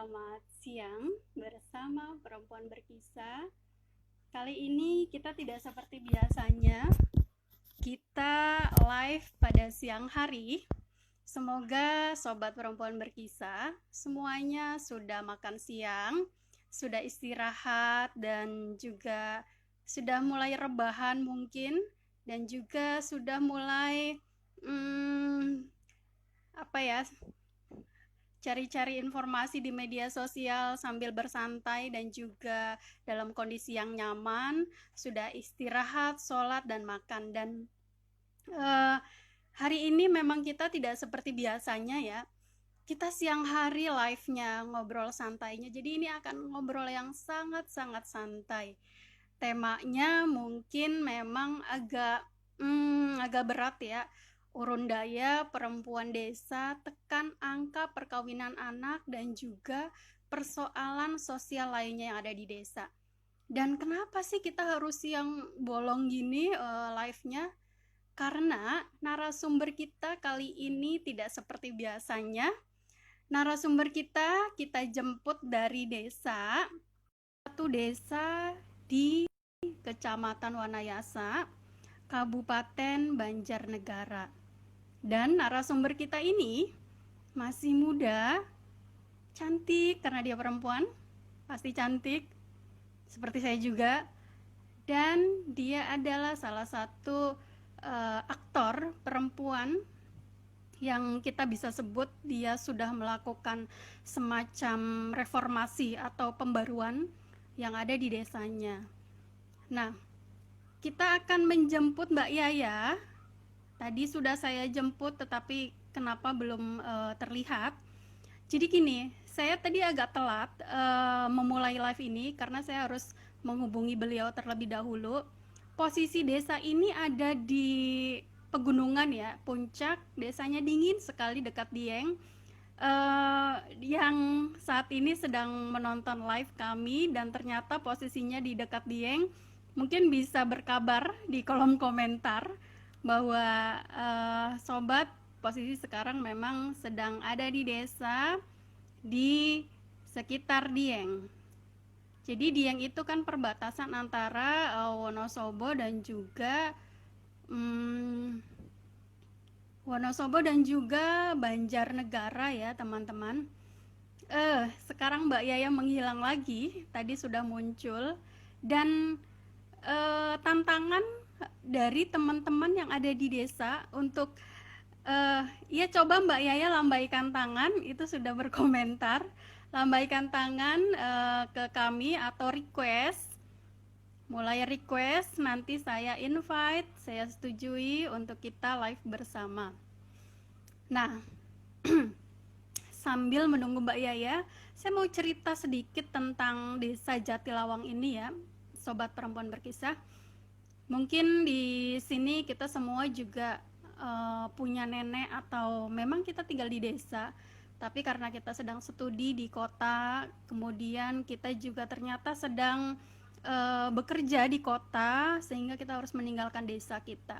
selamat siang bersama Perempuan Berkisah. Kali ini kita tidak seperti biasanya, kita live pada siang hari. Semoga Sobat Perempuan Berkisah semuanya sudah makan siang, sudah istirahat, dan juga sudah mulai rebahan mungkin, dan juga sudah mulai cari-cari informasi di media sosial sambil bersantai dan juga dalam kondisi yang nyaman, sudah istirahat, sholat, dan makan. Dan hari ini memang kita tidak seperti biasanya ya, kita siang hari live-nya, ngobrol santainya, jadi ini akan ngobrol yang sangat-sangat santai. Temanya mungkin memang agak berat ya. Urun daya perempuan desa, tekan angka perkawinan anak, dan juga persoalan sosial lainnya yang ada di desa. Dan kenapa sih kita harus yang bolong gini live-nya? Karena narasumber kita kali ini tidak seperti biasanya. Narasumber kita jemput dari desa, satu desa di Kecamatan Wanayasa, Kabupaten Banjarnegara. Dan narasumber kita ini masih muda, cantik karena dia perempuan, pasti cantik, seperti saya juga. Dan dia adalah salah satu aktor perempuan yang kita bisa sebut dia sudah melakukan semacam reformasi atau pembaruan yang ada di desanya. Nah, kita akan menjemput Mbak Yaya. Tadi sudah saya jemput, tetapi kenapa belum terlihat? Jadi gini, saya tadi agak telat memulai live ini karena saya harus menghubungi beliau terlebih dahulu. Posisi desa ini ada di pegunungan ya, puncak, desanya dingin sekali dekat Dieng. Yang saat ini sedang menonton live kami dan ternyata posisinya di dekat Dieng, mungkin bisa berkabar di kolom komentar bahwa sobat posisi sekarang memang sedang ada di desa di sekitar Dieng. Jadi Dieng itu kan perbatasan antara Wonosobo dan juga Banjarnegara ya teman-teman. Sekarang Mbak Yaya menghilang lagi, tadi sudah muncul. Dan tantangan dari teman-teman yang ada di desa untuk ya coba Mbak Yaya lambaikan tangan, itu sudah berkomentar, lambaikan tangan ke kami atau request, mulai request, nanti saya invite, saya setujui untuk kita live bersama. Nah, sambil menunggu Mbak Yaya, saya mau cerita sedikit tentang desa Jatilawang ini ya, Sobat Perempuan Berkisah. Mungkin di sini kita semua juga punya nenek atau memang kita tinggal di desa, tapi karena kita sedang studi di kota, kemudian kita juga ternyata sedang bekerja di kota, sehingga kita harus meninggalkan desa kita.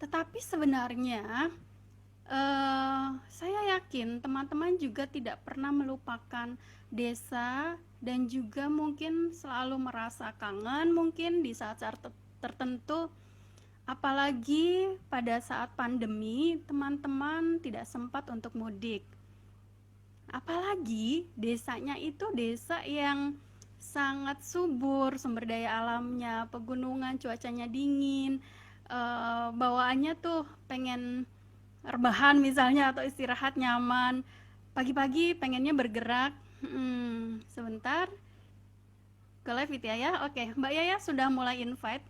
Tetapi sebenarnya saya yakin teman-teman juga tidak pernah melupakan desa dan juga mungkin selalu merasa kangen mungkin di saat-saat tertentu, apalagi pada saat pandemi teman-teman tidak sempat untuk mudik. Apalagi desanya itu desa yang sangat subur sumber daya alamnya, pegunungan, cuacanya dingin, bawaannya tuh pengen rebahan misalnya atau istirahat nyaman, pagi-pagi pengennya bergerak. Sebentar ke live itu ya. Oke, Mbak Yaya sudah mulai invite.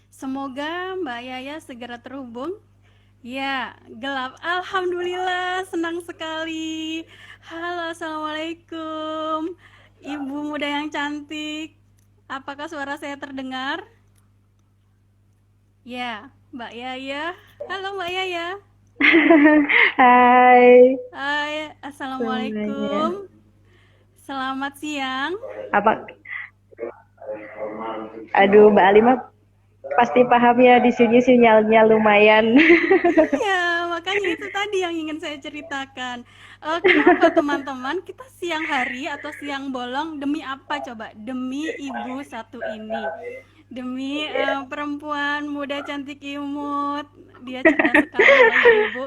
Semoga Mbak Yaya segera terhubung. Ya, gelap. Alhamdulillah, senang sekali. Halo, assalamualaikum, Ibu muda yang cantik. Apakah suara saya terdengar? Ya, Mbak Yaya. Halo Mbak Yaya. Hai Hai, semuanya. assalamualaikum. Selamat siang. Apa? Aduh, Mbak Alima pasti paham ya di sini sinyalnya lumayan. Iya, makanya itu tadi yang ingin saya ceritakan. Kenapa teman-teman kita siang hari atau siang bolong demi apa coba? Demi ibu satu ini. Demi perempuan muda cantik imut, dia cerdas sekali loh ibu-ibu.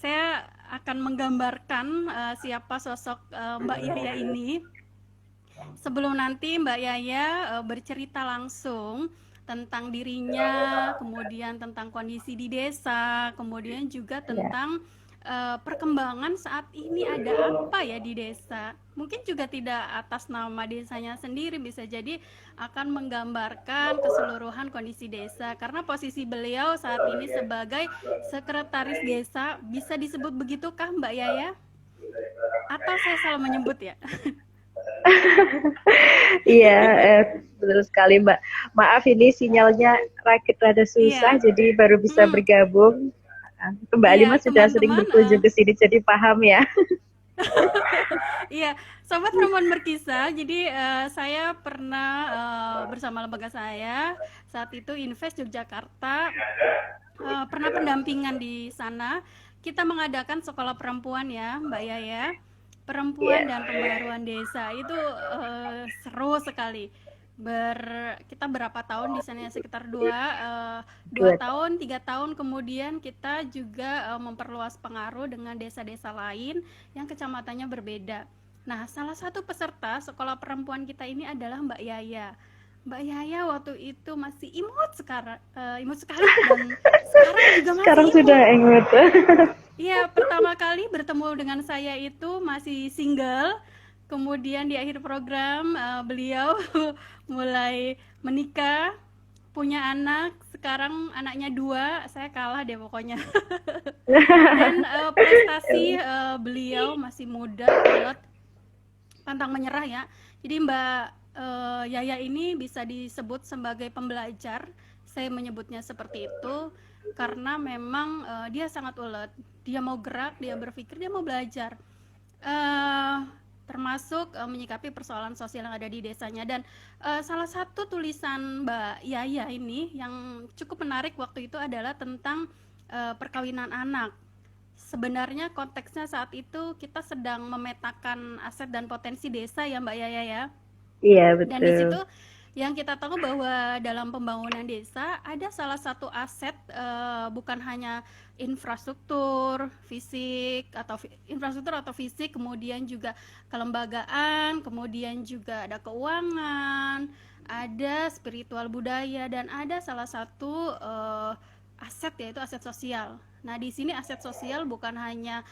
Saya akan menggambarkan siapa sosok Mbak Yaya ini. Sebelum nanti Mbak Yaya bercerita langsung tentang dirinya, kemudian tentang kondisi di desa, kemudian juga tentang perkembangan saat ini ada apa ya di desa. Mungkin juga tidak atas nama desanya sendiri, bisa jadi akan menggambarkan keseluruhan kondisi desa. Karena posisi beliau saat ini sebagai sekretaris desa, bisa disebut begitukah Mbak Yaya? Atau saya salah menyebut ya? Iya, betul sekali Mbak. Maaf ini sinyalnya rakit rada susah, Iya. jadi baru bisa Mm, bergabung. Mbak iya, Alima sudah sering teman-teman. berkunjung ke sini, jadi paham ya. Iya, sobat perempuan berkisah. Jadi saya pernah bersama lembaga saya saat itu Invest Yogyakarta, pernah pendampingan di sana. Kita mengadakan sekolah perempuan ya, Mbak Yaya. Perempuan Iya, dan pembaruan desa itu seru sekali. Kita berapa tahun di sana ya, sekitar dua dua. tahun 3 tahun, kemudian kita juga memperluas pengaruh dengan desa-desa lain yang kecamatannya berbeda. Nah, salah satu peserta sekolah perempuan kita ini adalah Mbak Yaya. Mbak Yaya waktu itu masih imut sekali, dan sekarang juga masih Sekarang sudah imut. ingat. Iya, pertama kali bertemu dengan saya itu masih single. Kemudian di akhir program beliau mulai menikah, punya anak. Sekarang anaknya 2, saya kalah deh pokoknya. Dan prestasi beliau masih muda, alert, pantang menyerah ya. Jadi Mbak Yaya ini bisa disebut sebagai pembelajar. Saya menyebutnya seperti itu karena memang dia sangat ulet. Dia mau gerak, dia berpikir, dia mau belajar. Eh, Termasuk menyikapi persoalan sosial yang ada di desanya. Dan salah satu tulisan Mbak Yaya ini yang cukup menarik waktu itu adalah tentang perkawinan anak. Sebenarnya konteksnya saat itu kita sedang memetakan aset dan potensi desa ya Mbak Yaya ya. Iya, Dan di situ betul. yang kita tahu bahwa dalam pembangunan desa ada salah satu aset, bukan hanya infrastruktur fisik atau fisik, kemudian juga kelembagaan, kemudian juga ada keuangan, ada spiritual budaya, dan ada salah satu aset, yaitu aset sosial. Nah, di sini aset sosial bukan hanya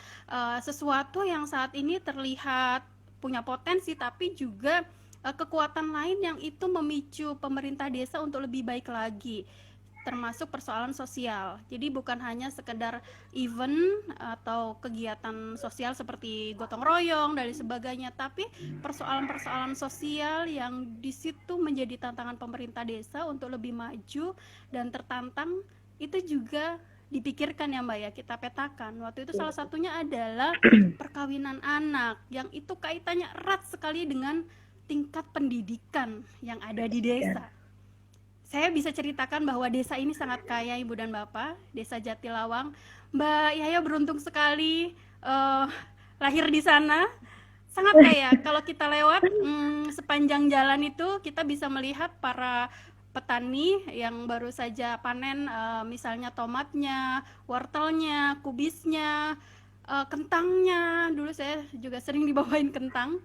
sesuatu yang saat ini terlihat punya potensi, tapi juga kekuatan lain yang itu memicu pemerintah desa untuk lebih baik lagi, termasuk persoalan sosial. Jadi bukan hanya sekedar event atau kegiatan sosial seperti gotong royong dan sebagainya, tapi persoalan-persoalan sosial yang di situ menjadi tantangan pemerintah desa untuk lebih maju dan tertantang, itu juga dipikirkan ya Mbak ya, kita petakan. Waktu itu salah satunya adalah perkawinan anak, yang itu kaitannya erat sekali dengan tingkat pendidikan yang ada di Ya. desa. Saya bisa ceritakan bahwa desa ini sangat kaya Ibu dan Bapak, Desa Jatilawang. Mbak Yaya beruntung sekali lahir di sana. Sangat kaya. Kalau kita lewat sepanjang jalan itu kita bisa melihat para petani yang baru saja panen, misalnya tomatnya, wortelnya, kubisnya, kentangnya. Dulu saya juga sering dibawain kentang.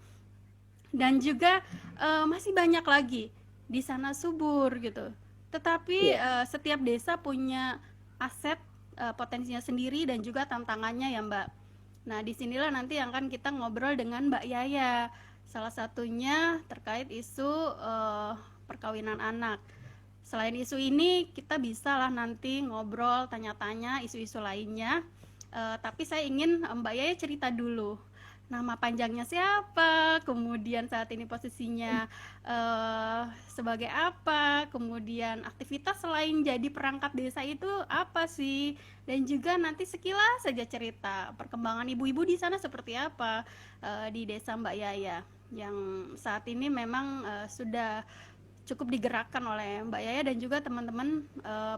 Dan juga masih banyak lagi di sana, subur gitu. Tetapi Iya. setiap desa punya aset, potensinya sendiri dan juga tantangannya ya Mbak. Nah, disinilah nanti yang akan kita ngobrol dengan Mbak Yaya. Salah satunya terkait isu perkawinan anak. Selain isu ini, kita bisa lah nanti ngobrol, tanya-tanya isu-isu lainnya. Tapi saya ingin Mbak Yaya cerita dulu. Nama panjangnya siapa, kemudian saat ini posisinya sebagai apa, kemudian aktivitas selain jadi perangkat desa itu apa sih, dan juga nanti sekilas saja cerita perkembangan ibu-ibu di sana seperti apa di desa Mbak Yaya yang saat ini memang sudah cukup digerakkan oleh Mbak Yaya dan juga teman-teman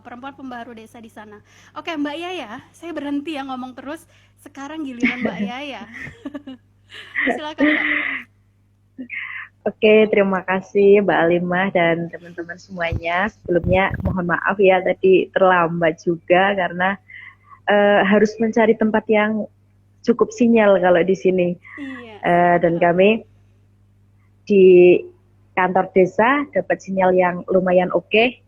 perempuan pembaharu desa di sana. Oke, Mbak Yaya, saya berhenti ya ngomong terus. Sekarang giliran Mbak Yaya. Silakan, Mbak. Oke, terima kasih Mbak Alimah dan teman-teman semuanya. Sebelumnya mohon maaf ya tadi terlambat juga karena harus mencari tempat yang cukup sinyal kalau di sini. Iya, Dan sama-sama. kami di kantor desa dapat sinyal yang lumayan oke.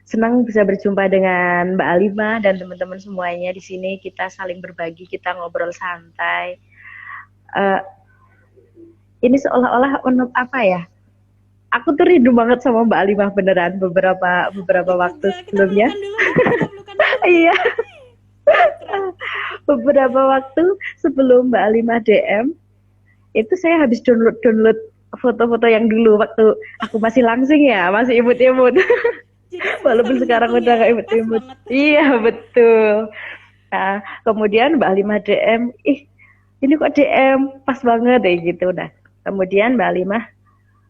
Senang bisa berjumpa dengan Mbak Alimah dan teman-teman semuanya di sini. Kita saling berbagi, kita ngobrol santai. Uh, ini seolah-olah apa ya? Aku tuh rindu banget sama Mbak Alimah beneran beberapa Aku waktu juga. Kita sebelumnya. pelukan dulu dong. Kita pelukan dulu. Iya, Keren. beberapa waktu sebelum Mbak Alimah DM itu saya habis download foto-foto yang dulu waktu aku masih langsing ya, masih imut-imut. Jadi semesta Walaupun sekarang mendukung udah ya. gak Pas imut-imut. banget. Iya, betul. Nah, kemudian Mbak Alimah DM, ini kok DM pas banget ya gitu. Nah, kemudian Mbak Alimah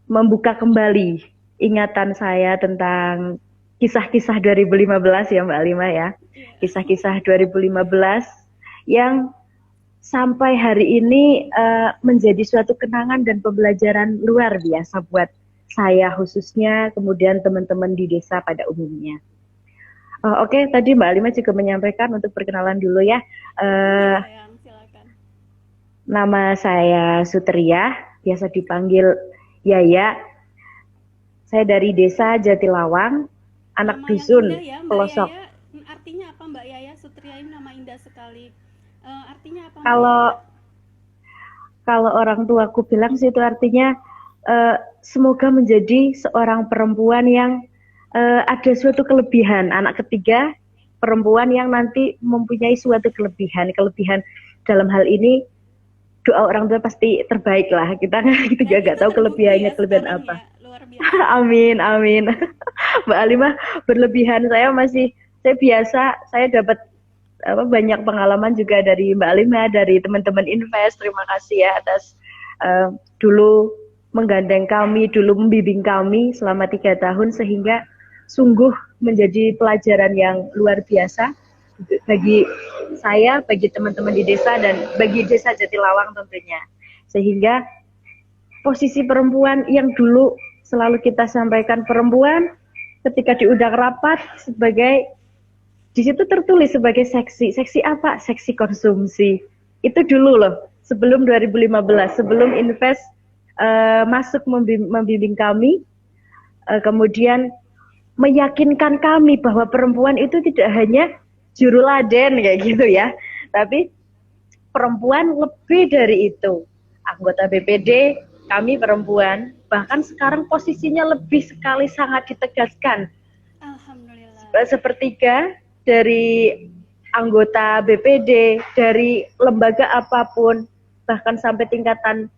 membuka kembali ingatan saya tentang kisah-kisah 2015 ya Mbak Alimah ya. Iya. Kisah-kisah 2015 yang sampai hari ini menjadi suatu kenangan dan pembelajaran luar biasa buat saya khususnya, kemudian teman-teman di desa pada umumnya. Oke, tadi Mbak Alimah juga menyampaikan untuk perkenalan dulu ya. Iya, Uh, sayang. Silakan. Nama saya Sutria, biasa dipanggil Yaya. Saya dari desa Jatilawang, anak Nama yang indah dusun ya, Mbak pelosok. Yaya. Artinya apa, Mbak Yaya? Sutria ini nama indah sekali. Artinya apa, Mbak Yaya? Kalau kalau orang tuaku bilang sih itu artinya semoga menjadi seorang perempuan yang ada suatu kelebihan, anak ketiga perempuan yang nanti mempunyai suatu kelebihan dalam hal ini doa orang tua pasti terbaik lah, kita Dan juga itu nggak tahu terbukti ya kelebihan sekarang apa. ya. Luar biasa. Amin amin. Mbak Alimah berlebihan, saya biasa, saya dapat banyak pengalaman juga dari Mbak Alimah, dari teman-teman Invest. Terima kasih ya atas dulu menggandeng kami, dulu membimbing kami selama 3 tahun, sehingga sungguh menjadi pelajaran yang luar biasa bagi saya, bagi teman-teman di desa, dan bagi desa Jatilawang tentunya. Sehingga posisi perempuan yang dulu selalu kita sampaikan, perempuan ketika diundang rapat sebagai, di situ tertulis sebagai seksi. Seksi apa? Seksi konsumsi. Itu dulu loh, sebelum 2015, sebelum Invest masuk membimbing kami, kemudian meyakinkan kami bahwa perempuan itu tidak hanya juruladen kayak gitu ya, tapi perempuan lebih dari itu. Anggota BPD kami perempuan, bahkan sekarang posisinya lebih sekali, sangat ditegaskan. Alhamdulillah. Sepertiga dari anggota BPD, dari lembaga apapun, bahkan sampai tingkatan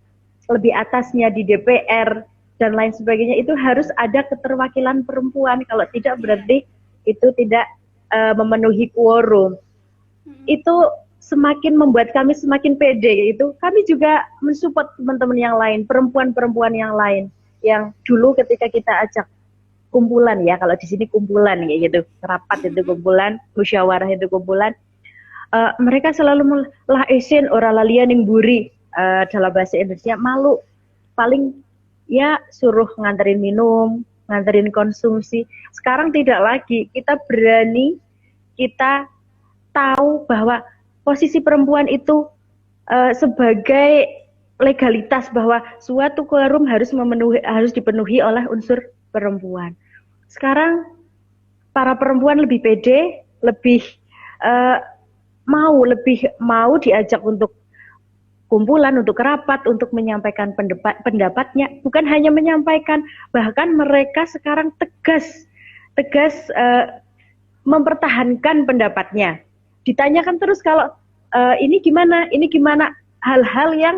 lebih atasnya di DPR dan lain sebagainya, itu harus ada keterwakilan perempuan. Kalau tidak berarti itu tidak memenuhi quorum. Itu semakin membuat kami semakin pede. Itu kami juga mensupport teman-teman yang lain, perempuan-perempuan yang lain, yang dulu ketika kita ajak kumpulan ya, kalau di sini kumpulan ya gitu, rapat itu kumpulan, musyawarah itu kumpulan, mereka selalu lah esen ora lalian yang buri, dalam bahasa Indonesia malu, paling ya suruh nganterin minum, nganterin konsumsi. Sekarang tidak lagi, kita berani, kita tahu bahwa posisi perempuan itu sebagai legalitas, bahwa suatu quorum harus dipenuhi oleh unsur perempuan. Sekarang para perempuan lebih pede, lebih mau diajak untuk kumpulan, untuk rapat, untuk menyampaikan pendapatnya. Bukan hanya menyampaikan, bahkan mereka sekarang tegas mempertahankan pendapatnya. Ditanyakan terus kalau ini gimana, hal-hal yang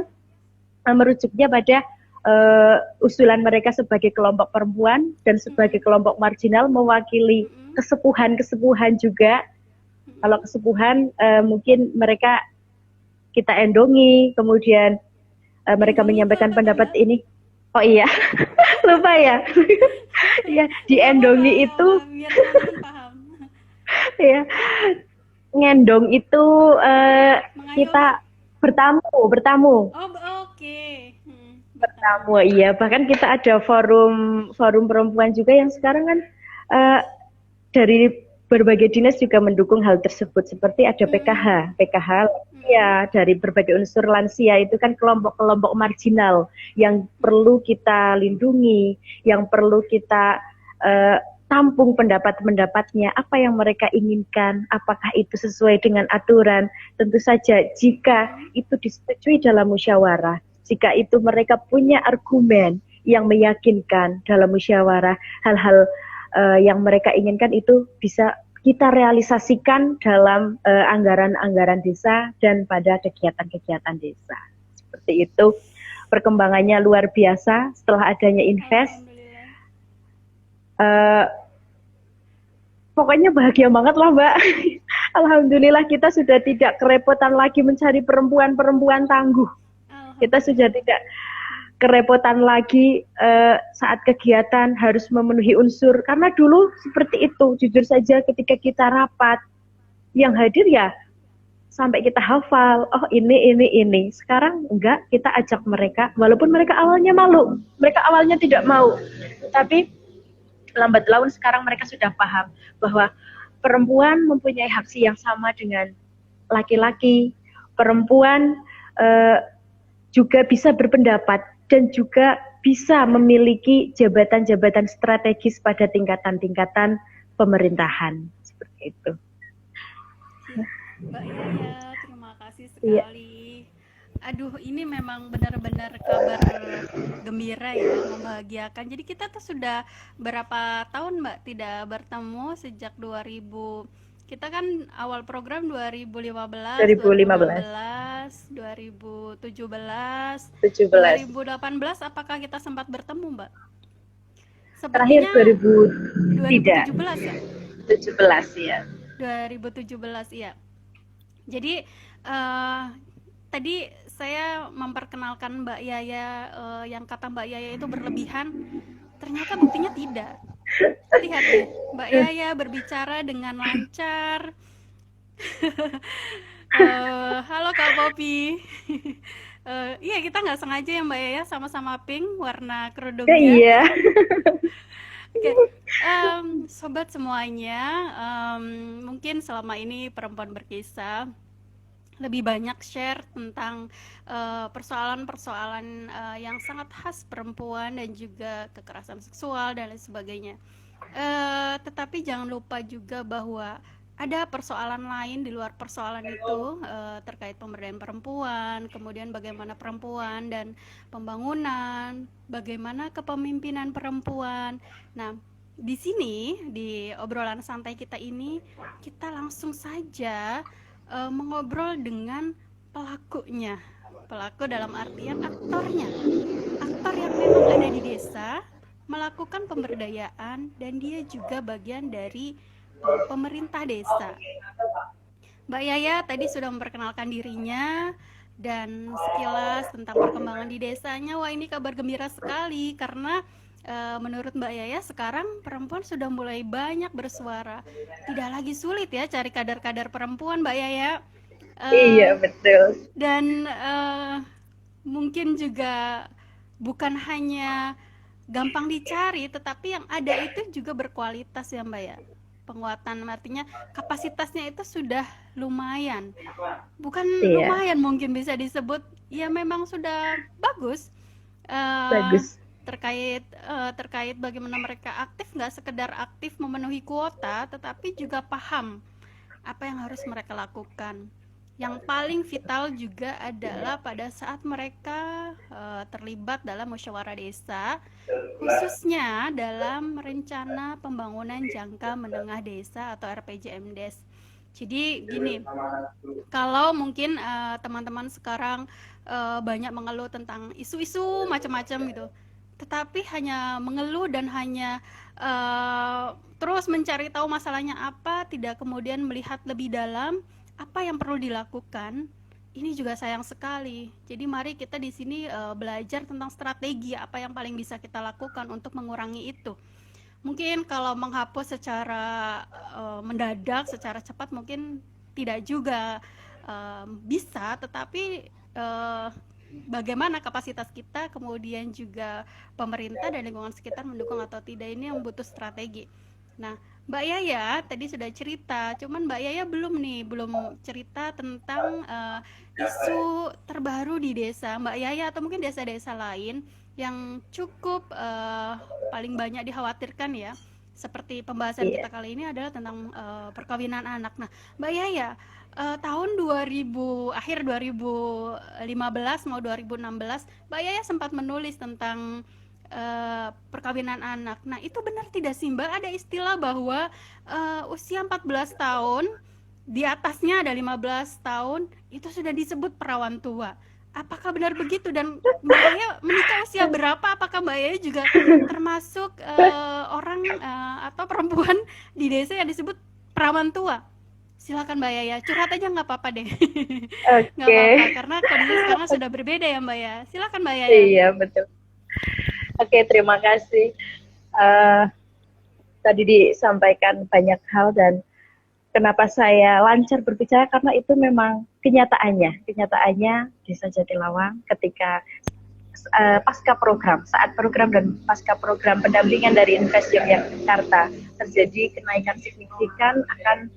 merujuknya pada usulan mereka sebagai kelompok perempuan dan sebagai kelompok marginal, mewakili kesepuhan juga. Kalau kesepuhan mungkin mereka kita endongi, kemudian mereka Endongi menyampaikan apa, pendapat Mbak? ini. Oh iya, Lupa ya. Ya, Nggak apa-apa, diendongi nggak itu apa, biar teman-teman paham. ya, ngendong itu kita Mengayomi. bertamu, bertamu. Oh, oke. Bertamu. Bertamu, iya. Bahkan kita ada forum forum perempuan juga yang sekarang kan eh, dari berbagai dinas juga mendukung hal tersebut. Seperti ada Hmm, PKH hmm, lansia, dari berbagai unsur lansia itu kan kelompok-kelompok marginal yang perlu kita lindungi, yang perlu kita eh, tampung pendapat-pendapatnya, apa yang mereka inginkan, apakah itu sesuai dengan aturan. Tentu saja jika hmm. itu disetujui dalam musyawarah, jika itu mereka punya argumen yang meyakinkan dalam musyawarah, hal-hal yang mereka inginkan itu bisa kita realisasikan dalam anggaran-anggaran desa dan pada kegiatan-kegiatan desa. Seperti itu. Perkembangannya luar biasa setelah adanya invest. Alhamdulillah. Uh, Pokoknya bahagia banget lah Mbak. Alhamdulillah kita sudah tidak kerepotan lagi mencari perempuan-perempuan tangguh. Kita sudah Alhamdulillah. tidak kerepotan lagi saat kegiatan harus memenuhi unsur. Karena dulu seperti itu, jujur saja ketika kita rapat, yang hadir ya sampai kita hafal, oh ini. Sekarang enggak, kita ajak mereka, walaupun mereka awalnya malu, mereka awalnya tidak mau. Tapi lambat laun sekarang mereka sudah paham bahwa perempuan mempunyai hak yang sama dengan laki-laki, perempuan juga bisa berpendapat dan juga bisa memiliki jabatan-jabatan strategis pada tingkatan-tingkatan pemerintahan. Seperti itu. Mbak Yaya, terima kasih Iya. sekali. Aduh, ini memang benar-benar kabar gembira ya, membahagiakan. Jadi kita tuh sudah berapa tahun Mbak tidak bertemu sejak 2000. Kita kan awal program 2015, 2015, 2016, 2017, 17. 2018 apakah kita sempat bertemu, Mbak? Terakhir Sepertinya 2000 tidak. 2017 ya? 17 ya. 2017 ya. Jadi tadi saya memperkenalkan Mbak Yaya, yang kata Mbak Yaya itu berlebihan, ternyata buktinya tidak. Lihat deh, Mbak Yaya berbicara dengan lancar. Halo Kak Popi. Iya, kita nggak sengaja ya Mbak Yaya, sama-sama pink warna kerudungnya. Iya. Oke, sobat semuanya, mungkin selama ini perempuan berkisah lebih banyak share tentang persoalan-persoalan yang sangat khas perempuan dan juga kekerasan seksual dan lain sebagainya. Tetapi jangan lupa juga bahwa ada persoalan lain di luar persoalan itu, terkait pemberdayaan perempuan, kemudian bagaimana perempuan dan pembangunan, bagaimana kepemimpinan perempuan. Nah, di sini di obrolan santai kita ini kita langsung saja mengobrol dengan pelakunya. Pelaku dalam artian aktornya. Aktor yang memang ada di desa, melakukan pemberdayaan dan dia juga bagian dari pemerintah desa. Mbak Yaya tadi sudah memperkenalkan dirinya dan sekilas tentang perkembangan di desanya. Wah, ini kabar gembira sekali karena menurut Mbak Yaya sekarang perempuan sudah mulai banyak bersuara. Tidak lagi sulit ya cari kadar-kadar perempuan, Mbak Yaya. Iya, betul. Dan mungkin juga bukan hanya gampang dicari, tetapi yang ada itu juga berkualitas ya Mbak ya. Penguatan artinya kapasitasnya itu sudah lumayan. Bukan Iya, lumayan mungkin bisa disebut, ya memang sudah bagus. Uh, bagus. terkait bagaimana mereka aktif, nggak sekedar aktif memenuhi kuota, tetapi juga paham apa yang harus mereka lakukan. Yang paling vital juga adalah pada saat mereka terlibat dalam musyawarah desa, khususnya dalam rencana pembangunan jangka menengah desa atau RPJMDes. Jadi gini, kalau mungkin teman-teman sekarang banyak mengeluh tentang isu-isu macam-macam gitu, tetapi hanya mengeluh dan hanya terus mencari tahu masalahnya apa, tidak kemudian melihat lebih dalam apa yang perlu dilakukan, ini juga sayang sekali. Jadi mari kita di sini belajar tentang strategi apa yang paling bisa kita lakukan untuk mengurangi itu. Mungkin kalau menghapus secara mendadak, secara cepat mungkin tidak juga bisa, tetapi bagaimana kapasitas kita, kemudian juga pemerintah dan lingkungan sekitar mendukung atau tidak, ini yang butuh strategi. Nah, Mbak Yaya tadi sudah cerita, cuman Mbak Yaya belum cerita tentang isu terbaru di desa Mbak Yaya atau mungkin desa-desa lain yang cukup paling banyak dikhawatirkan ya. Seperti pembahasan Iya. kita kali ini adalah tentang perkawinan anak. Nah, Mbak Yaya, tahun 2000 akhir 2015 mau 2016, Mbak Yaya sempat menulis tentang perkawinan anak. Nah, itu benar tidak sih Mbak? Ada istilah bahwa usia 14 tahun, di atasnya ada 15 tahun, itu sudah disebut perawan tua. Apakah benar begitu? Dan Mbak Yaya menikah usia berapa? Apakah Mbak Yaya juga termasuk orang atau perempuan di desa yang disebut perawan tua? Silakan Mbak Yaya, curhat aja nggak apa-apa deh. Nggak Oke. apa-apa, karena kondisi sekarang sudah berbeda ya Mbak ya. Silakan Mbak Yaya. Iya, betul. Oke, terima kasih. Eh, Tadi disampaikan banyak hal dan kenapa saya lancar berbicara karena itu memang kenyataannya Desa Jatilawang ketika pasca program, saat program dan pasca program pendampingan dari Invest Yogyakarta terjadi kenaikan signifikan akan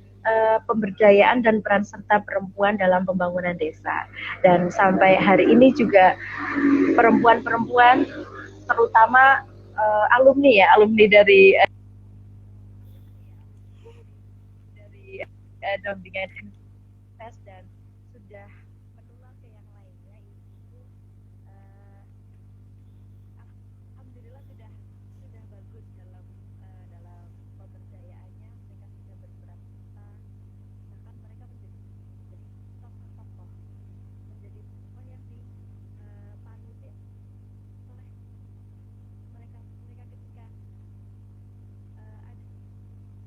pemberdayaan dan peran serta perempuan dalam pembangunan desa. Dan sampai hari ini juga perempuan-perempuan terutama alumni dari dampingan invest dan sudah menular ke yang lainnya itu uh, alhamdulillah sudah bagus dalam pemberdayaannya, mereka sudah berperan serta, bahkan mereka menjadi tokoh-tokoh, menjadi tokoh yang dipanuti oleh mereka ketika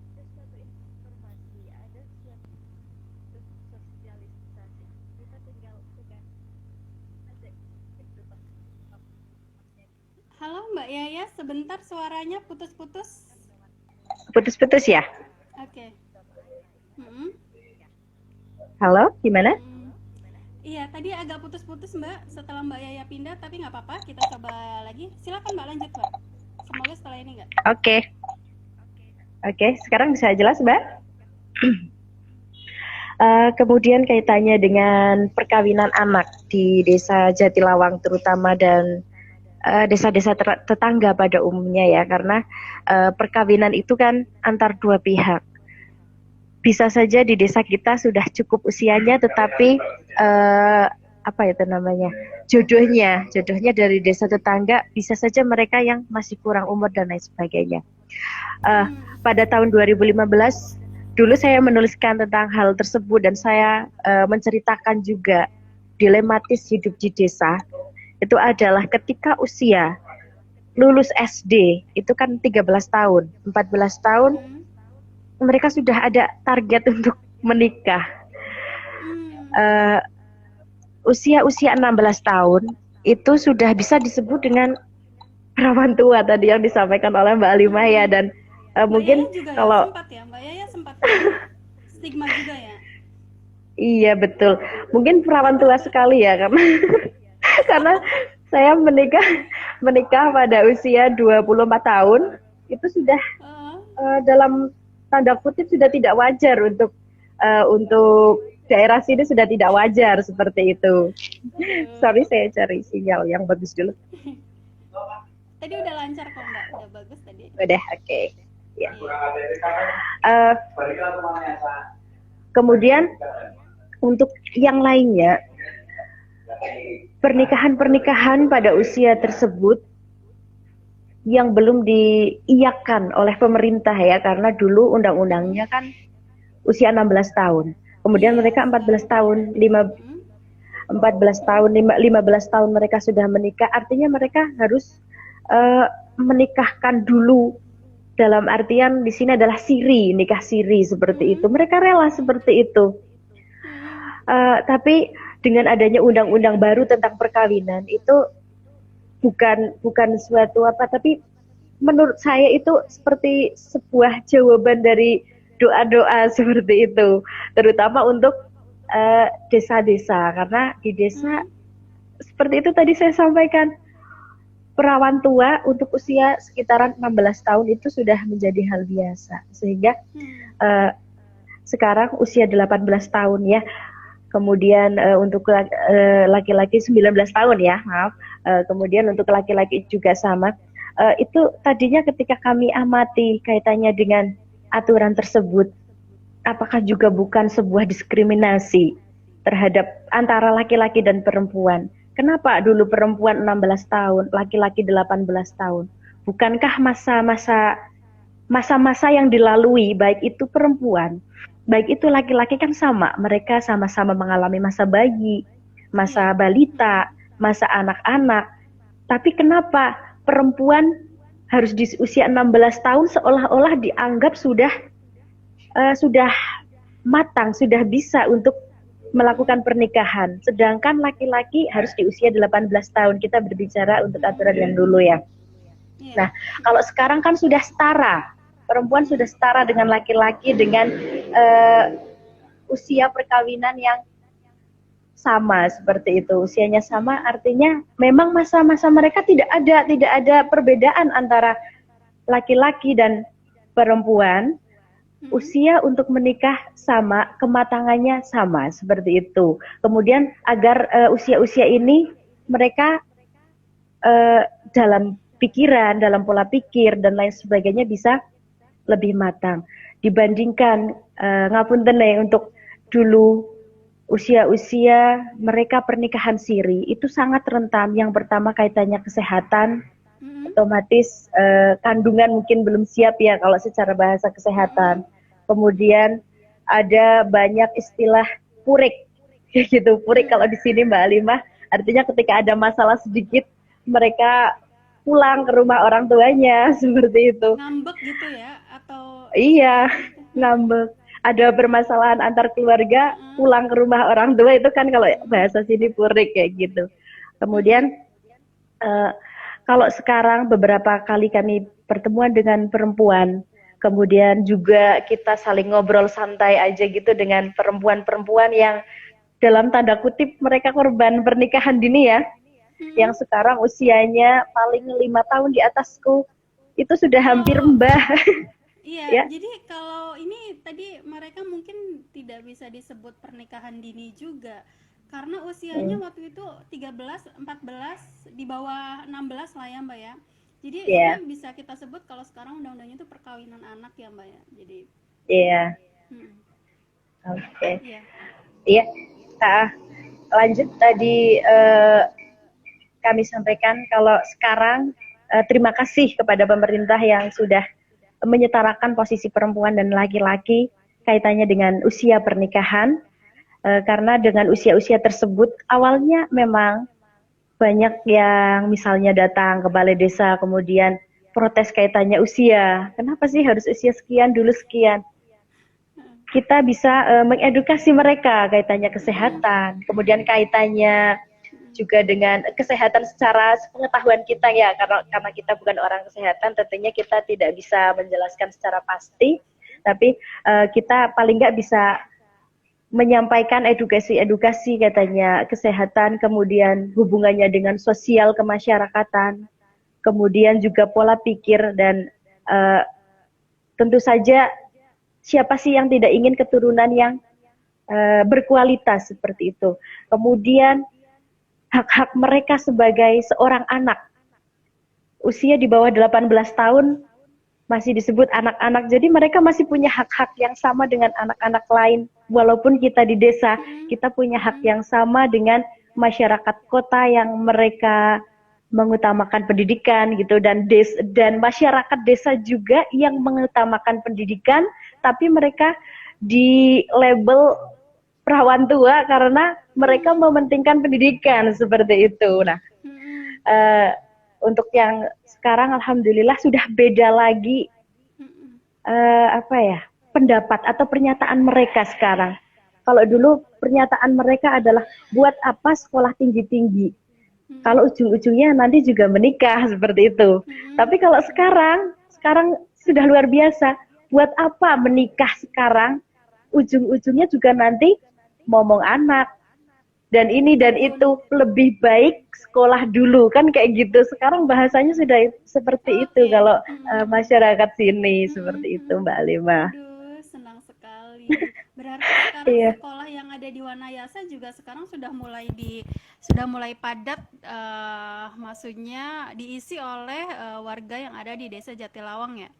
ada suatu informasi, ada suatu sosialisasi, kita tinggal tugas aja gitu Pak. Halo Mbak Yaya, sebentar suaranya putus-putus. Putus-putus ya. Oke. Mm-mm. Halo, gimana? Mm. Iya, tadi agak putus-putus Mbak setelah Mbak Yaya pindah, tapi nggak apa-apa, kita coba lagi. Silakan Mbak lanjut Mbak. Semoga setelah ini nggak. Oke. Oke, sekarang bisa jelas Mbak? Kemudian kaitannya dengan perkawinan anak di Desa Jatilawang terutama dan desa-desa tetangga pada umumnya ya, karena perkawinan itu kan antar dua pihak. Bisa saja di desa kita sudah cukup usianya, tetapi apa itu namanya, jodohnya dari desa tetangga bisa saja mereka yang masih kurang umur dan lain sebagainya. Pada tahun 2015 dulu saya menuliskan tentang hal tersebut dan saya menceritakan juga dilematis hidup di desa. Itu adalah ketika usia lulus SD, itu kan 13 tahun, 14 tahun, mereka sudah ada target untuk menikah. Usia 16 tahun, itu sudah bisa disebut dengan perawan tua tadi yang disampaikan oleh Mbak Alimah ya, dan mungkin juga kalau sempat ya, Mbak Yaya sempat stigma juga ya. Iya betul, mungkin perawan tua sekali ya karena karena saya menikah pada usia 24 tahun, itu sudah dalam tanda kutip sudah tidak wajar untuk daerah sini, sudah tidak wajar seperti itu. Sorry, saya cari sinyal yang bagus dulu. Tadi udah lancar kok Mbak, udah bagus tadi. Udah, oke. Ya. Kemudian untuk yang lainnya, pernikahan pada usia tersebut yang belum diiyakan oleh pemerintah ya, karena dulu undang-undangnya kan usia 16 tahun. Kemudian mereka 14 tahun, 15 tahun mereka sudah menikah, artinya mereka harus menikahkan dulu. Dalam artian di sini adalah nikah siri seperti itu. Mereka rela seperti itu. Tapi dengan adanya undang-undang baru tentang perkawinan itu bukan suatu apa, tapi menurut saya itu seperti sebuah jawaban dari doa-doa seperti itu, terutama untuk desa-desa, karena di desa Hmm. seperti itu tadi saya sampaikan, perawan tua untuk usia sekitaran 16 tahun itu sudah menjadi hal biasa, sehingga Hmm. uh, sekarang usia 18 tahun ya. Kemudian untuk laki-laki 19 tahun ya, maaf. Kemudian untuk laki-laki juga sama. Itu tadinya ketika kami amati kaitannya dengan aturan tersebut, apakah juga bukan sebuah diskriminasi terhadap antara laki-laki dan perempuan? Kenapa dulu perempuan 16 tahun, laki-laki 18 tahun? Bukankah masa-masa yang dilalui baik itu perempuan, baik itu laki-laki kan sama, mereka sama-sama mengalami masa bayi, Iya. masa balita, Hmm. masa anak-anak. Tapi kenapa perempuan harus di usia 16 tahun seolah-olah dianggap sudah matang, sudah bisa untuk melakukan pernikahan. Sedangkan laki-laki harus di usia 18 tahun. Kita berbicara untuk aturan Hmm. yang dulu ya. Iya. Nah, kalau sekarang kan sudah setara, perempuan sudah Hmm. setara dengan laki-laki dengan uh, usia perkawinan yang sama seperti itu. Usianya sama, Hmm. artinya memang masa-masa mereka tidak ada perbedaan antara laki-laki dan perempuan. Hmm. Usia untuk menikah sama, kematangannya sama seperti itu. Kemudian agar usia-usia ini mereka uh, dalam pikiran, dalam pola pikir dan lain sebagainya bisa lebih matang dibandingkan ngapunten untuk dulu usia-usia mereka pernikahan siri itu sangat rentan. Yang pertama kaitannya kesehatan, Hmm. otomatis kandungan mungkin belum siap ya kalau secara bahasa Hmm. kesehatan. Kemudian ada banyak istilah purik gitu. Purik kalau Hmm. di sini Mbak Alimah artinya ketika ada masalah sedikit mereka pulang ke rumah orang tuanya seperti itu. Ngambek gitu ya, atau Iya, istilahnya itu. Hmm. ngambek. Ada permasalahan antar keluarga, Hmm. pulang ke rumah orang tua itu kan kalau Hmm. bahasa sini purik kayak gitu. Hmm. Kemudian eh, kalau sekarang beberapa kali kami pertemuan dengan perempuan, kemudian juga kita saling ngobrol santai aja gitu dengan perempuan-perempuan yang dalam tanda kutip mereka korban pernikahan dini ya, Hmm. yang sekarang usianya paling 5 tahun di atasku, itu sudah hampir Kalau mbah iya, ya. jadi kalau ini tadi mereka mungkin tidak bisa disebut pernikahan dini juga. Karena usianya Hmm, waktu itu 13, 14, di bawah 16 lah ya, Mbak ya. Jadi ini ya, bisa kita sebut kalau sekarang undang-undangnya itu perkawinan anak ya, Mbak ya. Jadi, iya, hmm, oke, iya. iya. Nah, lanjut tadi kami sampaikan kalau sekarang terima kasih kepada pemerintah yang sudah menyetarakan posisi perempuan dan laki-laki kaitannya dengan usia pernikahan, karena dengan usia-usia tersebut awalnya memang banyak yang misalnya datang ke balai desa kemudian protes kaitannya usia. Kenapa sih harus usia sekian, dulu sekian? Kita bisa mengedukasi mereka kaitannya Hmm, kesehatan, kemudian kaitannya hmm, juga dengan kesehatan secara pengetahuan kita ya, karena kita bukan orang kesehatan, tentunya kita tidak bisa menjelaskan secara pasti, tapi kita paling nggak bisa menyampaikan edukasi-edukasi katanya kesehatan, kemudian hubungannya dengan sosial kemasyarakatan, kemudian juga pola pikir dan uh, tentu saja siapa sih yang tidak ingin keturunan yang berkualitas seperti itu. Kemudian hak-hak mereka sebagai seorang anak usia di bawah 18 tahun masih disebut anak-anak. Jadi mereka masih punya hak-hak yang sama dengan anak-anak lain. Walaupun kita di desa, hmm, kita punya hak hmm, yang sama dengan masyarakat kota yang mereka mengutamakan pendidikan gitu, dan masyarakat desa juga yang mengutamakan pendidikan, tapi mereka di label perawan tua karena mereka hmm, mementingkan pendidikan seperti itu. Nah, hmm, uh, untuk yang sekarang alhamdulillah sudah beda lagi hmm, apa ya, pendapat atau pernyataan mereka sekarang. Kalau dulu pernyataan mereka adalah buat apa sekolah tinggi-tinggi? Mm-mm. Kalau ujung-ujungnya nanti juga menikah seperti itu. Mm-mm. Tapi kalau sekarang sudah luar biasa. Buat apa menikah sekarang? Ujung-ujungnya juga nanti ngomong anak dan ini dan Betul. itu, lebih baik sekolah dulu kan kayak gitu. Sekarang bahasanya sudah seperti itu Oke. kalau Mm-mm. masyarakat sini Mm-mm. seperti itu Mm-mm. Mbak Lima. Aduh, senang sekali. Berarti sekarang Iya. sekolah yang ada di Wanayasa juga sekarang sudah mulai padat, maksudnya diisi oleh warga yang ada di Desa Jatilawang ya.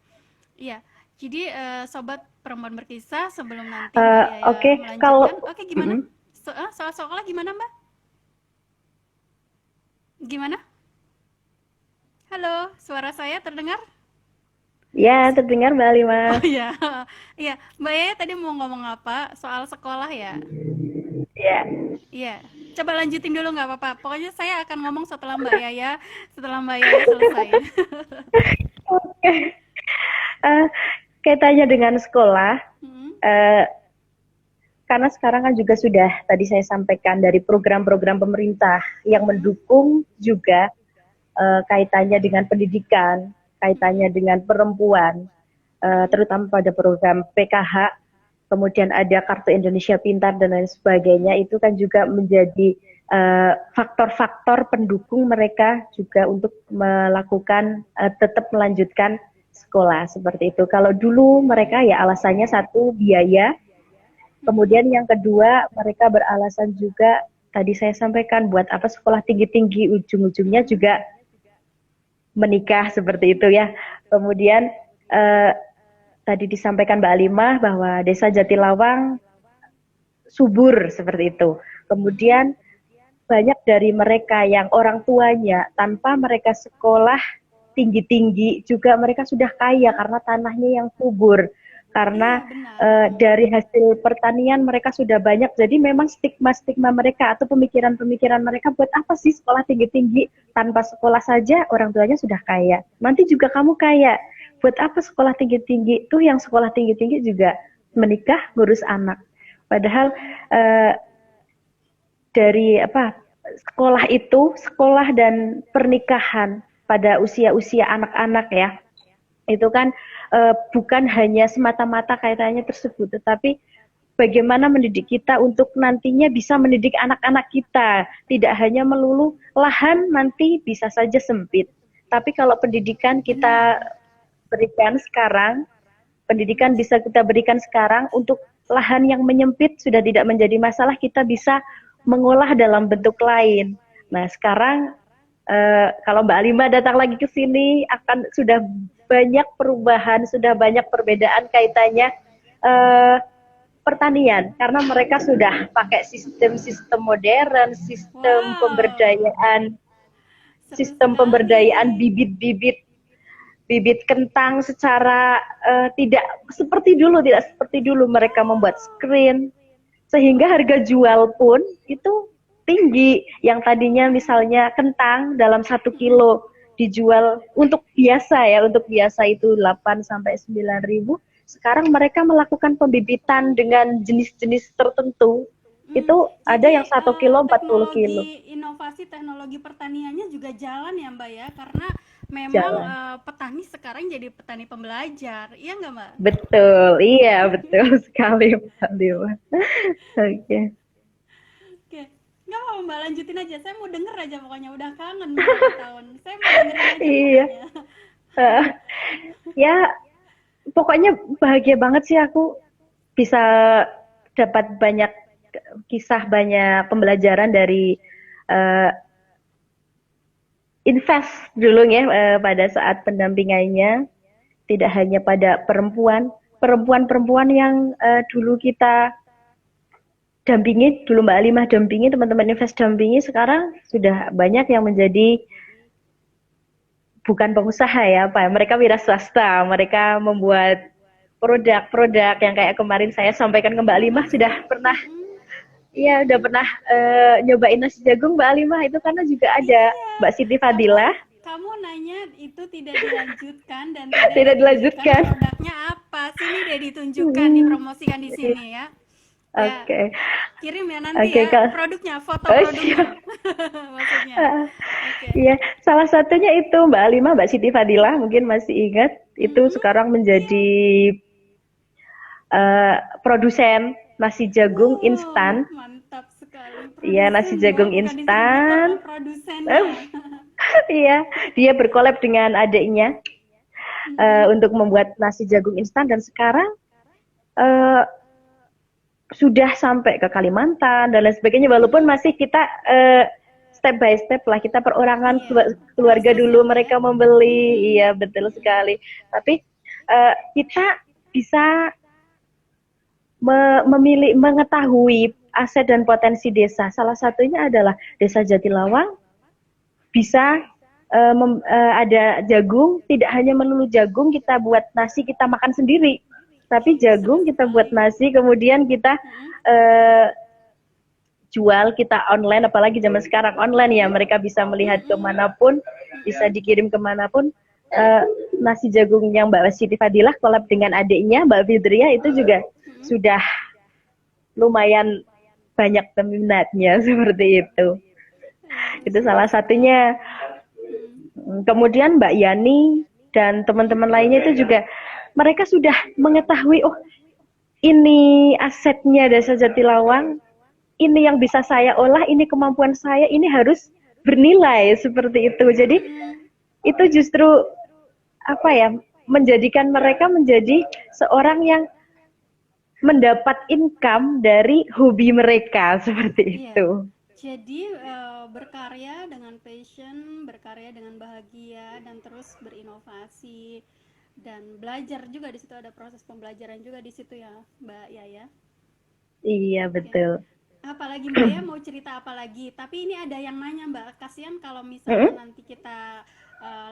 Iya. Jadi sobat perempuan berkisah, sebelum nanti Mbak Yaya Oke, kalau melanjutkan, oke gimana? mm, Soal sekolah gimana Mbak? Gimana? Halo, suara saya terdengar? ya terdengar Mbak Lima. Oh iya, iya. Mbak Yaya tadi mau ngomong apa? Soal sekolah ya? Ya. Iya. Coba lanjutin dulu nggak apa-apa. Pokoknya saya akan ngomong setelah Mbak Yaya selesai. Oke. Eh, Kaitannya dengan sekolah, Hmm, eh, karena sekarang kan juga sudah tadi saya sampaikan dari program-program pemerintah yang hmm, mendukung juga kaitannya dengan pendidikan, hmm, kaitannya dengan perempuan, hmm. terutama pada program PKH, kemudian ada Kartu Indonesia Pintar dan lain sebagainya, itu kan juga menjadi faktor-faktor pendukung mereka juga untuk melakukan tetap melanjutkan sekolah seperti itu. Kalau dulu mereka ya alasannya satu biaya, Mhm. kemudian yang kedua mereka beralasan juga tadi saya sampaikan buat apa sekolah tinggi-tinggi ujung-ujungnya Mhm. juga menikah seperti itu ya. Kemudian eh, tadi disampaikan Mbak Alimah bahwa Desa Jatilawang subur seperti itu. Mhm. Kemudian banyak dari mereka yang orang tuanya tanpa mereka sekolah tinggi-tinggi juga mereka sudah kaya karena tanahnya yang subur. Karena Iya, benar. Mhm. dari hasil pertanian mereka sudah banyak. Jadi memang stigma-stigma mereka atau pemikiran-pemikiran mereka buat apa sih sekolah tinggi-tinggi? Tanpa sekolah saja orang tuanya sudah kaya. Nanti juga kamu kaya. Buat apa sekolah tinggi-tinggi? Tuh yang sekolah tinggi-tinggi juga menikah, ngurus anak. Padahal Mhm. eh, dari apa sekolah itu, sekolah dan pernikahan pada usia-usia anak-anak ya, itu kan bukan hanya semata-mata kaitannya tersebut, tetapi bagaimana mendidik kita untuk nantinya bisa mendidik anak-anak kita. Tidak hanya melulu lahan nanti bisa saja sempit. Tapi kalau pendidikan kita Benar. berikan sekarang, Mhm. pendidikan bisa kita berikan sekarang untuk lahan yang menyempit sudah tidak menjadi masalah, kita bisa mengolah dalam bentuk lain. Nah, sekarang kalau Mbak Alima datang lagi ke sini akan sudah banyak perubahan, sudah banyak perbedaan kaitannya eh, pertanian karena mereka sudah pakai sistem-sistem modern, Wow, seru sistem pemberdayaan sekali. bibit-bibit bibit kentang secara tidak seperti dulu mereka membuat Oh, screen sehingga harga jual pun itu tinggi. Yang tadinya misalnya kentang dalam 1 kilo dijual untuk biasa itu 8 sampai 9 ribu, sekarang mereka melakukan pembibitan dengan jenis-jenis tertentu, hmm. itu ada Jadi yang 1 kilo 40 kilo inovasi teknologi pertaniannya juga jalan ya Mbak ya, karena memang jalan. petani sekarang jadi petani pembelajar, iya nggak Mbak? Betul, iya betul sekali Mbak Lima. Oke. Oke, nggak apa Mbak, lanjutin aja. Saya mau denger aja pokoknya. Udah kangen beberapa tahun. Saya mau dengerin aja Iya. pokoknya. Uh, ya pokoknya bahagia banget sih aku bisa dapat banyak kisah, banyak pembelajaran dari uh, invest dulu ya pada saat pendampingannya, tidak hanya pada perempuan-perempuan yang dulu kita dampingi, dulu Mbak Alimah dampingi, teman-teman invest dampingi, sekarang sudah banyak yang menjadi bukan pengusaha ya, Pak. Mereka wira swasta, mereka membuat produk-produk yang kayak kemarin saya sampaikan ke Mbak Alimah sudah Inovasi. pernah. Mm-mm. Iya, udah pernah nyobain nasi jagung Mbak Alimah itu karena juga ada Iya. Mbak Siti Kamu Fadilah kamu nanya itu tidak dilanjutkan dan tidak tidak ditunjukkan dilanjutkan. produknya apa. Sini deh ditunjukkan, Hmm, dipromosikan di iya, sini ya. Ya, Oke, kirim ya nanti oke ya Kak. produknya, foto Oh, produknya. siap. Maksudnya. Oke. Iya, salah satunya itu Mbak Alima, Mbak Siti Fadila mungkin masih ingat, itu Mm-mm. sekarang Iya. menjadi produsen nasi jagung Wow, instan. mantap sekali. Iya, nasi Produsen loh, jagung bukan distributor instan. loh, produsennya. Iya, dia berkolab dengan adiknya Mm-mm. untuk membuat nasi jagung instan dan sekarang eh, sudah sampai ke Kalimantan dan lain sebagainya. Walaupun Mm-mm. masih kita step by step lah, kita perorangan Iya, keluarga proses ya dulu Mbak ya. mereka membeli, Mm-mm. iya betul Mm-mm. sekali. Tapi kita bisa memilih mengetahui aset dan potensi desa. Salah satunya adalah Desa Jatilawang bisa ada jagung, tidak hanya melulu jagung kita buat nasi kita makan sendiri, tapi Seru jagung kita buat sekali. nasi, kemudian kita Mm-mm. uh, jual, kita online, apalagi zaman sekarang online ya, mereka bisa melihat Mm-mm. kemanapun, bisa Mm-mm. dikirim kemanapun. Uh, Nasi jagung yang Mbak Siti Fadilah kolab dengan adiknya Mbak Fidria itu juga Mm-mm. sudah lumayan banyak peminatnya seperti itu. Itu Seru salah sekali. satunya. Mm. Kemudian Mbak Yani dan Mm-mm. teman-teman lainnya itu juga mereka sudah mengetahui, oh ini asetnya Desa Jatilawang, ini yang bisa saya olah, ini kemampuan saya, ini harus bernilai seperti itu. Jadi Mm-mm. itu justru apa ya, menjadikan mereka menjadi seorang yang mendapat income dari hobi mereka seperti Iya. itu. Jadi berkarya dengan passion, berkarya dengan bahagia, dan terus berinovasi dan belajar juga di situ, ada proses pembelajaran juga di situ ya, Mbak Yaya. Iya Oke. betul. Apalagi Mbak ya, mau cerita apa lagi? Tapi ini ada yang nanya Mbak, kasihan kalau misalnya Mm-mm. nanti kita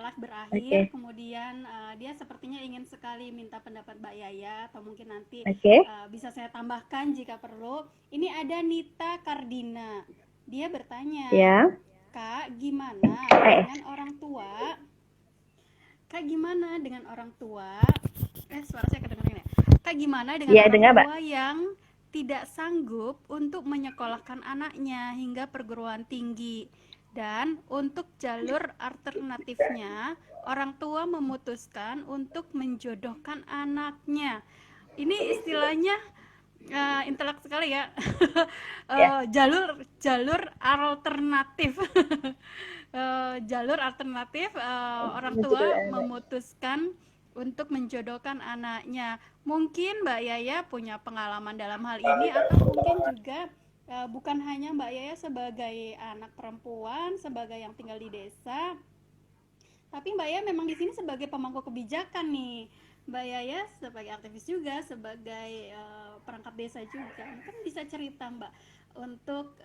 live berakhir, Oke, kemudian dia sepertinya ingin sekali minta pendapat Mbak Yaya, atau mungkin nanti oke, bisa saya tambahkan jika perlu. Ini ada Nita Kardina, dia bertanya, ya. Kak, gimana Eh, dengan orang tua? Kak, gimana dengan orang tua? Suara saya kedengeran ya. Kak, gimana dengan ya orang dengar Mbak. tua yang tidak sanggup untuk menyekolahkan anaknya hingga perguruan tinggi, dan untuk jalur alternatifnya orang tua memutuskan untuk menjodohkan anaknya. Ini istilahnya intelek sekali ya. Ya, Jalur jalur alternatif. Jalur alternatif, orang tua memutuskan untuk menjodohkan anaknya. Mungkin Mbak Yaya punya pengalaman dalam hal ini, atau mungkin juga bukan hanya Mbak Yaya sebagai anak perempuan, sebagai yang tinggal di desa, tapi Mbak Yaya memang di sini sebagai pemangku kebijakan nih. Mbak Yaya sebagai aktivis juga, sebagai perangkat desa juga. Mungkin bisa cerita Mbak untuk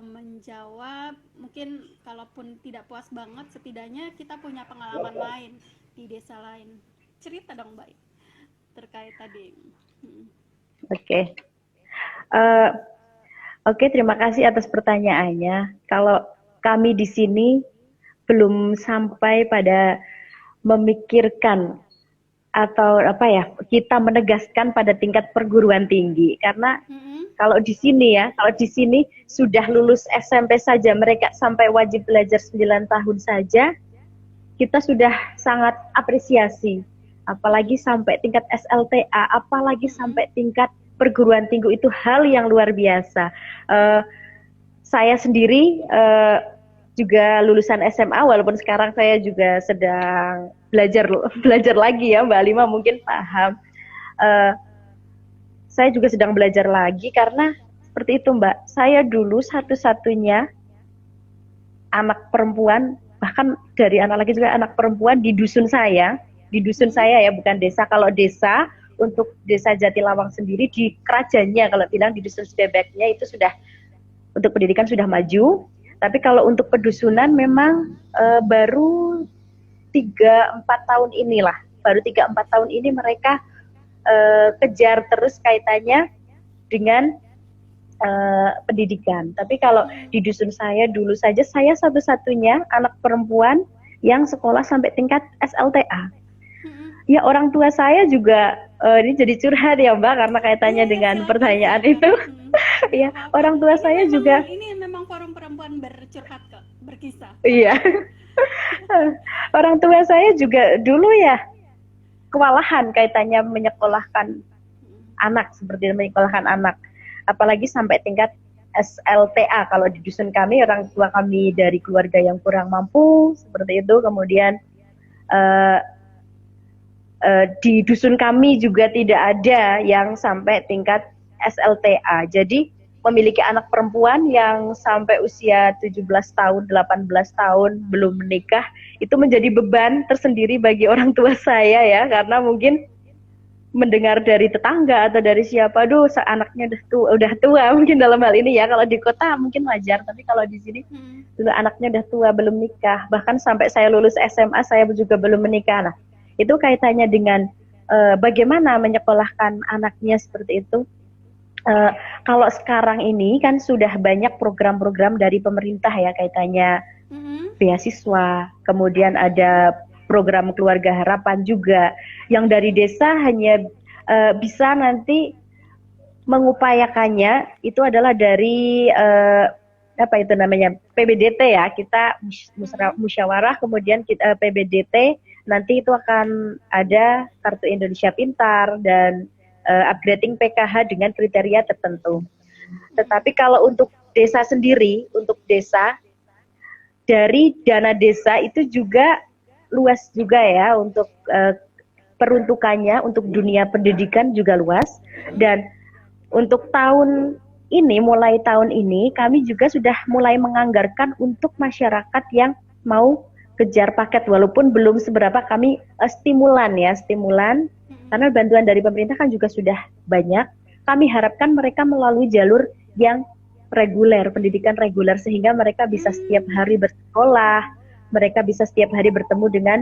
menjawab, mungkin kalaupun tidak puas banget, setidaknya kita punya pengalaman lain di desa lain. Cerita dong Mbak terkait tadi. Hmm. oke. Eh, oke, terima kasih atas pertanyaannya. Kalau kami di sini belum sampai pada memikirkan atau apa ya, kita menegaskan pada tingkat perguruan tinggi, karena Hmm. kalau di sini ya, kalau di sini sudah lulus SMP saja mereka sampai wajib belajar 9 tahun saja, kita sudah sangat apresiasi. Apalagi sampai tingkat SLTA, apalagi Hmm. sampai tingkat perguruan tinggi, itu hal yang luar biasa. Uh, saya sendiri juga lulusan SMA, walaupun sekarang saya juga sedang belajar belajar lagi ya, Mbak Alima mungkin paham. Uh, saya juga sedang belajar lagi karena seperti itu Mbak. Saya dulu satu-satunya anak perempuan, bahkan dari anak laki juga anak perempuan di dusun Hmm. saya ya, bukan desa. Kalau desa, untuk desa Jatilawang sendiri di kerajaannya, kalau bilang di dusun Sebebeknya itu sudah untuk pendidikan sudah maju. Tapi kalau untuk pedusunan memang baru 3-4 tahun inilah, baru 3-4 tahun ini mereka kejar terus kaitannya dengan pendidikan. Tapi kalau Hmm. di dusun saya dulu saja, saya satu-satunya anak perempuan yang sekolah sampai tingkat SLTA. Hmm. Ya orang tua saya juga Ini jadi curhat ya Mbak, karena Iya kaitannya ya, dengan silakan pertanyaan silakan. itu. Nggak Ya, apa-apa. orang tua Ini saya memang juga, ini memang forum perempuan bercurhat kok, berkisah. Nggak iya, apa-apa. orang tua saya juga dulu ya kewalahan kaitannya menyekolahkan anak, seperti menyekolahkan anak. Apalagi sampai tingkat SLTA, kalau di dusun kami, orang tua kami dari keluarga yang kurang mampu, seperti itu. Kemudian eh, di dusun kami juga tidak ada yang sampai tingkat SLTA. Jadi memiliki anak perempuan yang sampai usia 17 tahun, 18 tahun belum menikah, itu menjadi beban tersendiri bagi orang tua saya ya, karena mungkin mendengar dari tetangga atau dari siapa, aduh anaknya udah tua mungkin dalam hal ini ya, kalau di kota mungkin wajar, tapi kalau di sini Hmm. dulu anaknya udah tua belum nikah, bahkan sampai saya lulus SMA saya juga belum menikah. Nah, itu kaitannya dengan bagaimana menyekolahkan anaknya seperti itu. Uh, Kalau sekarang ini kan sudah banyak program-program dari pemerintah ya, kaitannya Hmm. beasiswa, kemudian ada program keluarga harapan juga, yang dari desa hanya bisa nanti mengupayakannya itu adalah dari apa itu namanya, PBDT ya, kita Hmm. musyawarah, kemudian kita PBDT, nanti itu akan ada kartu Indonesia Pintar dan upgrading PKH dengan kriteria tertentu. Hmm. Tetapi kalau untuk desa sendiri, untuk desa dari dana desa itu juga luas juga ya, untuk peruntukannya untuk dunia pendidikan juga luas. Dan untuk tahun ini, mulai tahun ini kami juga sudah mulai menganggarkan untuk masyarakat yang mau kejar paket, walaupun belum seberapa. Kami stimulan ya, stimulan, Hmm. karena bantuan dari pemerintah kan juga sudah banyak. Kami harapkan mereka melalui jalur yang reguler, pendidikan reguler, sehingga mereka bisa setiap hari Hmm. bersekolah, mereka bisa setiap hari bertemu dengan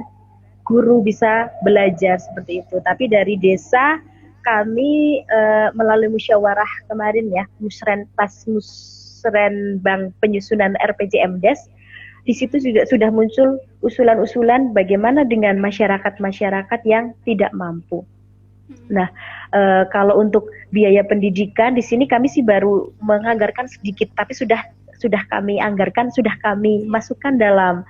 guru, bisa belajar seperti itu. Tapi dari desa kami melalui musyawarah kemarin ya, musrenbang penyusunan RPJMdes, di situ Hmm. juga sudah muncul usulan-usulan bagaimana dengan masyarakat-masyarakat yang tidak mampu. Hmm. Nah, kalau untuk biaya pendidikan di sini kami sih baru menganggarkan sedikit, tapi sudah kami anggarkan, sudah kami Iya. masukkan dalam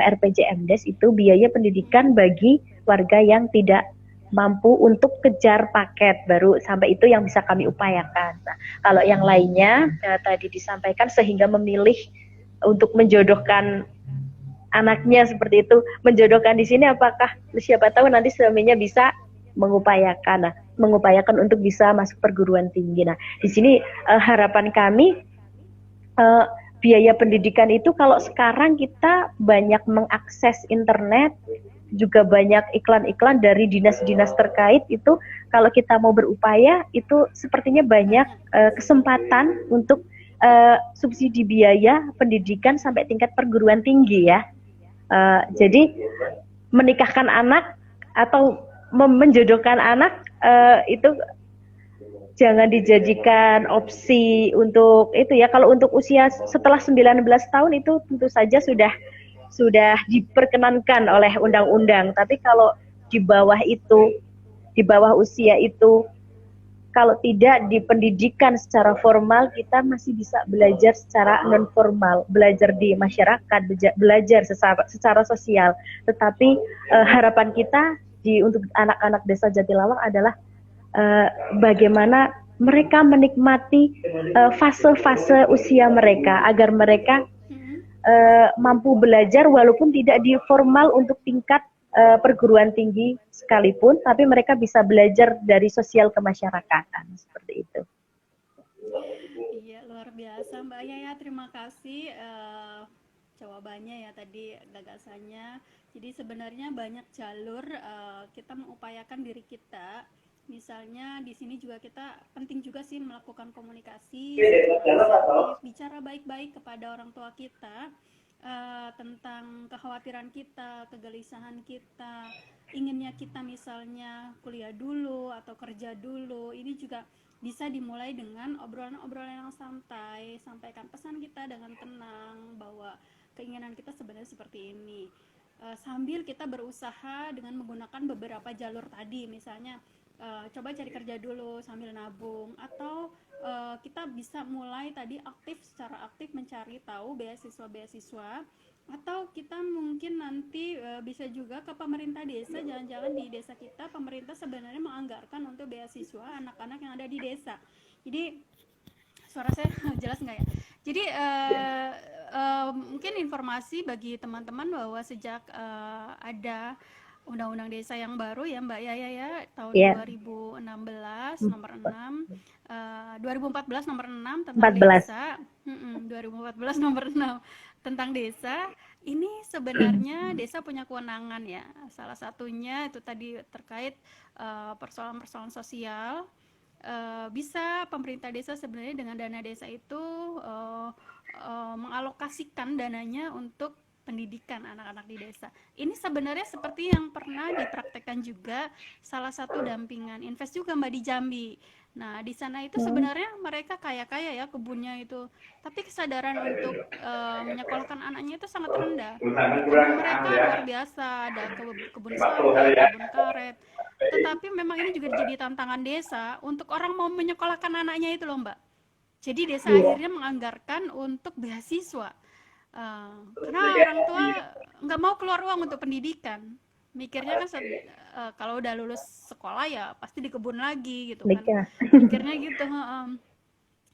RPJMdes itu biaya pendidikan Hmm. bagi warga yang tidak mampu untuk kejar paket, baru sampai itu yang bisa kami upayakan. Nah, kalau yang lainnya tadi disampaikan, sehingga memilih untuk menjodohkan anaknya seperti itu, menjodohkan di sini, apakah siapa tahu nanti suaminya bisa mengupayakan untuk bisa masuk perguruan tinggi. Nah, di sini harapan kami, uh, biaya pendidikan itu, kalau sekarang kita banyak mengakses internet, juga banyak iklan-iklan dari dinas-dinas terkait itu, kalau kita mau berupaya itu sepertinya banyak Banyak. kesempatan untuk subsidi biaya pendidikan sampai tingkat perguruan tinggi ya. Jadi menikahkan anak atau menjodohkan anak itu jangan dijadikan opsi untuk itu ya. Kalau untuk usia setelah 19 tahun itu tentu saja sudah diperkenankan oleh undang-undang. Tapi kalau di bawah itu, di bawah usia itu, kalau tidak di pendidikan secara formal, kita masih bisa belajar secara non formal, belajar di masyarakat, belajar secara sosial. Tetapi harapan kita untuk anak-anak desa Jatilawang adalah uh, bagaimana mereka menikmati fase-fase usia mereka, agar mereka Hmm. mampu belajar walaupun tidak di formal untuk tingkat perguruan tinggi sekalipun, tapi mereka bisa belajar dari sosial kemasyarakatan seperti itu. Iya, luar biasa Mbak Yaya. Terima kasih jawabannya ya tadi, gagasannya. Jadi sebenarnya banyak jalur kita mengupayakan diri kita. Misalnya di sini juga kita penting juga sih melakukan komunikasi secara asertif, bicara baik-baik kepada orang tua kita tentang kekhawatiran kita, kegelisahan kita, inginnya kita misalnya kuliah dulu atau kerja dulu. Ini juga bisa dimulai dengan obrolan-obrolan yang santai, sampaikan pesan kita dengan tenang bahwa keinginan kita sebenarnya seperti ini. sambil kita berusaha dengan menggunakan beberapa jalur tadi, misalnya coba cari kerja dulu sambil nabung, atau kita bisa mulai tadi secara aktif mencari tahu beasiswa-beasiswa, atau kita mungkin nanti bisa juga ke pemerintah desa, jalan-jalan di desa kita. Pemerintah sebenarnya menganggarkan untuk beasiswa anak-anak yang ada di desa. Jadi suara saya jelas nggak ya? Jadi mungkin informasi bagi teman-teman bahwa sejak ada Undang-Undang Desa yang baru ya Mbak Yaya ya, tahun Ya, 2016 nomor 6, 2014 nomor 6 tentang 14. desa, 2014 nomor 6 tentang desa. Ini sebenarnya desa punya kewenangan ya. Salah satunya itu tadi terkait persoalan-persoalan sosial. Bisa pemerintah desa sebenarnya dengan dana desa itu mengalokasikan dananya untuk pendidikan anak-anak di desa. Ini sebenarnya seperti yang pernah dipraktekkan juga salah satu dampingan Invest juga Mbak di Jambi. Nah, di sana itu sebenarnya mereka kaya-kaya ya kebunnya itu, tapi kesadaran untuk menyekolahkan anaknya itu sangat rendah. Kebun mereka luar biasa, ada kebun sawit, kebun karet. Tetapi memang ini juga jadi tantangan desa untuk orang mau menyekolahkan anaknya itu loh Mbak. Jadi desa akhirnya menganggarkan untuk beasiswa. Karena orang tua nggak mau keluar uang untuk pendidikan. Mikirnya kan kalau udah lulus sekolah ya pasti di kebun lagi gitu kan. Nikah. Mikirnya gitu.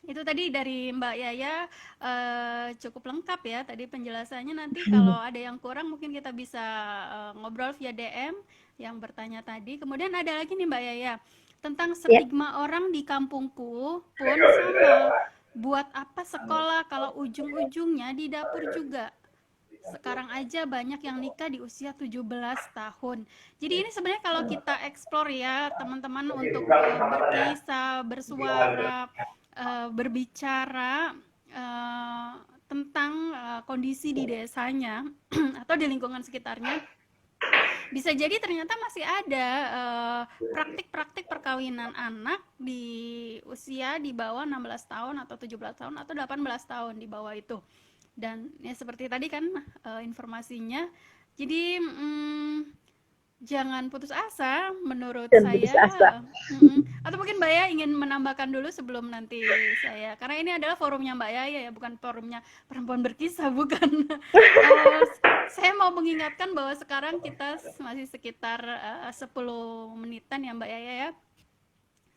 Itu tadi dari Mbak Yaya cukup lengkap ya tadi penjelasannya. Nanti kalau ada yang kurang mungkin kita bisa ngobrol via DM yang bertanya tadi. Kemudian ada lagi nih Mbak Yaya tentang Ya, stigma orang di kampungku pun sama. Buat apa sekolah kalau ujung-ujungnya di dapur juga. Sekarang aja banyak yang nikah di usia 17 tahun. Jadi ini sebenarnya kalau kita explore ya teman-teman untuk berkisah, bersuara, berbicara tentang kondisi di desanya atau di lingkungan sekitarnya, bisa jadi ternyata masih ada praktik-praktik perkawinan anak di usia di bawah 16 tahun atau 17 tahun atau 18 tahun di bawah itu. Dan ya seperti tadi kan informasinya. Jadi jangan putus asa menurut dan putus saya. asa. Atau mungkin Mbak Yaya ingin menambahkan dulu sebelum nanti saya, karena ini adalah forumnya Mbak Yaya ya, bukan forumnya perempuan berkisah, bukan. Saya mau mengingatkan bahwa sekarang kita masih sekitar 10 menitan ya Mbak Yaya ya.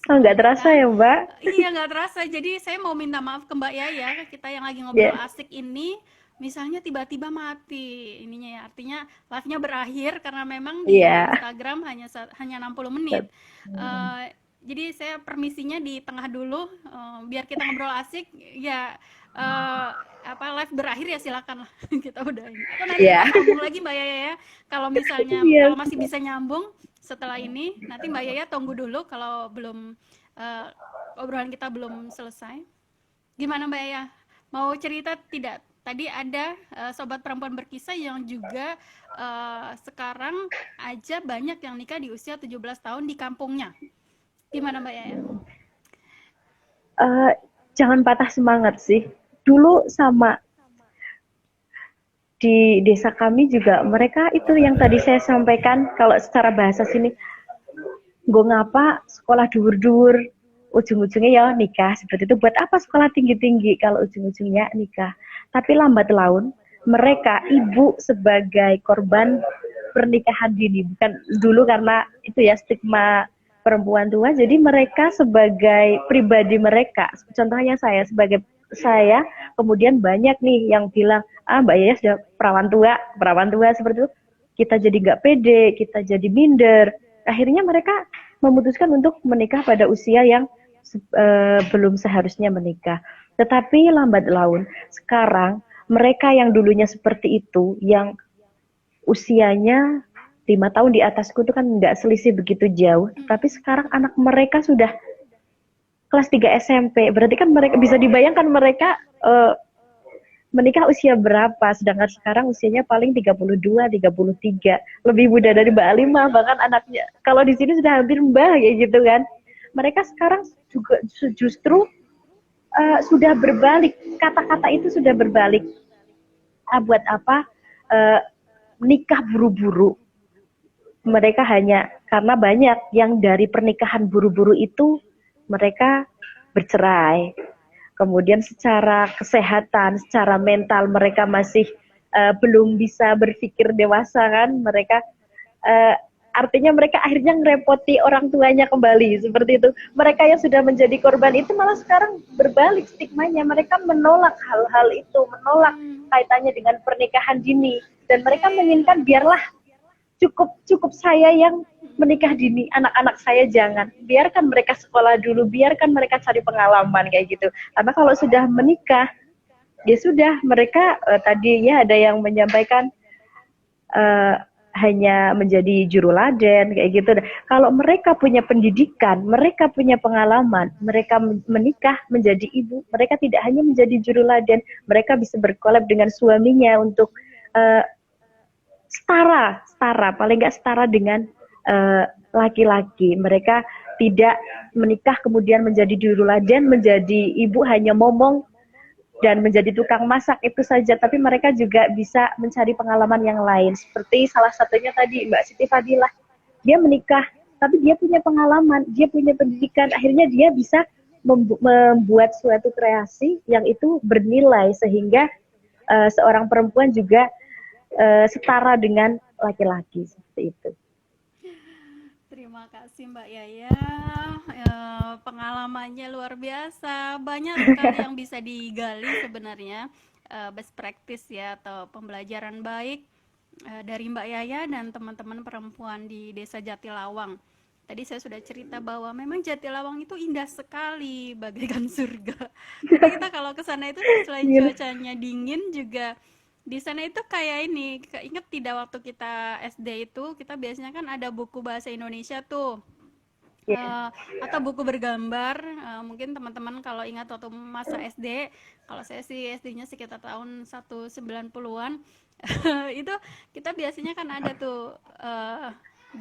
Oh, 10 nggak terasa menitan. ya, Mbak? Iya nggak terasa. Jadi saya mau minta maaf ke Mbak Yaya, kita yang lagi ngobrol Ya, asik ini, misalnya tiba-tiba mati ininya ya, artinya live-nya berakhir karena memang di iya. Instagram hanya 60 menit. Jadi saya permisinya di tengah dulu, biar kita ngobrol asik ya. Live berakhir ya silakan lah kita udahin. Atau nanti kita Iya. sambung lagi Mbak Yaya ya. Kalau misalnya Iya. kalau masih bisa nyambung setelah ini, nanti Mbak Yaya tunggu dulu kalau belum obrolan kita belum selesai. Gimana Mbak Yaya? Mau cerita tidak? Tadi ada sobat perempuan berkisah yang juga sekarang aja banyak yang nikah di usia 17 tahun di kampungnya. Gimana Mbak Yaya? Jangan patah semangat sih. Dulu sama di desa kami juga mereka itu yang tadi saya sampaikan kalau secara bahasa sini gue ngapa sekolah dur-dur ujung-ujungnya ya nikah seperti itu. Buat apa sekolah tinggi-tinggi kalau ujung-ujungnya nikah? Tapi lambat laun mereka ibu sebagai korban pernikahan dini, bukan dulu karena itu ya stigma perempuan tua, jadi mereka sebagai pribadi mereka, contohnya saya kemudian banyak nih yang bilang Mbak Yaya sudah perawan tua seperti itu, kita jadi nggak pede, kita jadi minder, akhirnya mereka memutuskan untuk menikah pada usia yang belum seharusnya menikah. Tetapi lambat laun sekarang mereka yang dulunya seperti itu, yang usianya 5 tahun di atasku itu kan nggak selisih begitu jauh, tapi sekarang anak mereka sudah kelas 3 SMP, berarti kan mereka bisa dibayangkan mereka menikah usia berapa, sedangkan sekarang usianya paling 32, 33, lebih muda dari Mbak Alimah, bahkan anaknya kalau di sini sudah hampir mbah kayak gitu kan. Mereka sekarang juga justru sudah berbalik, kata-kata itu sudah berbalik. Buat apa nikah buru-buru. Mereka hanya karena banyak yang dari pernikahan buru-buru itu mereka bercerai. Kemudian secara kesehatan, secara mental mereka masih belum bisa berpikir dewasa kan, mereka uh, artinya mereka akhirnya ngerepoti orang tuanya kembali seperti itu. Mereka yang sudah menjadi korban itu malah sekarang berbalik stigmanya, mereka menolak hal-hal itu, menolak kaitannya dengan pernikahan dini, dan mereka menginginkan biarlah cukup saya yang menikah dini, anak-anak saya jangan, biarkan mereka sekolah dulu, biarkan mereka cari pengalaman kayak gitu. Karena kalau sudah menikah ya sudah, mereka tadinya ada yang menyampaikan hanya menjadi juruladen kayak gitu. Kalau mereka punya pendidikan, mereka punya pengalaman, mereka menikah menjadi ibu, mereka tidak hanya menjadi juruladen, mereka bisa berkolab dengan suaminya untuk setara, paling nggak setara dengan laki-laki. Mereka tidak menikah kemudian menjadi juruladen, menjadi ibu hanya momong dan menjadi tukang masak itu saja, tapi mereka juga bisa mencari pengalaman yang lain. Seperti salah satunya tadi Mbak Siti Fadilah, dia menikah, tapi dia punya pengalaman, dia punya pendidikan, akhirnya dia bisa membuat suatu kreasi yang itu bernilai, sehingga seorang perempuan juga setara dengan laki-laki, seperti itu. Terima kasih Mbak Yaya, pengalamannya luar biasa, banyak sekali yang bisa digali sebenarnya, best practice ya atau pembelajaran baik dari Mbak Yaya dan teman-teman perempuan di Desa Jatilawang. Tadi saya sudah cerita bahwa memang Jatilawang itu indah sekali, bagaikan surga. Kita kalau ke sana itu selain cuacanya dingin juga di sana itu kayak ini, inget tidak waktu kita SD itu kita biasanya kan ada buku bahasa Indonesia tuh, atau buku bergambar, mungkin teman-teman kalau ingat waktu masa SD, kalau saya sih SD-nya sekitar tahun 1990-an, itu kita biasanya kan ada tuh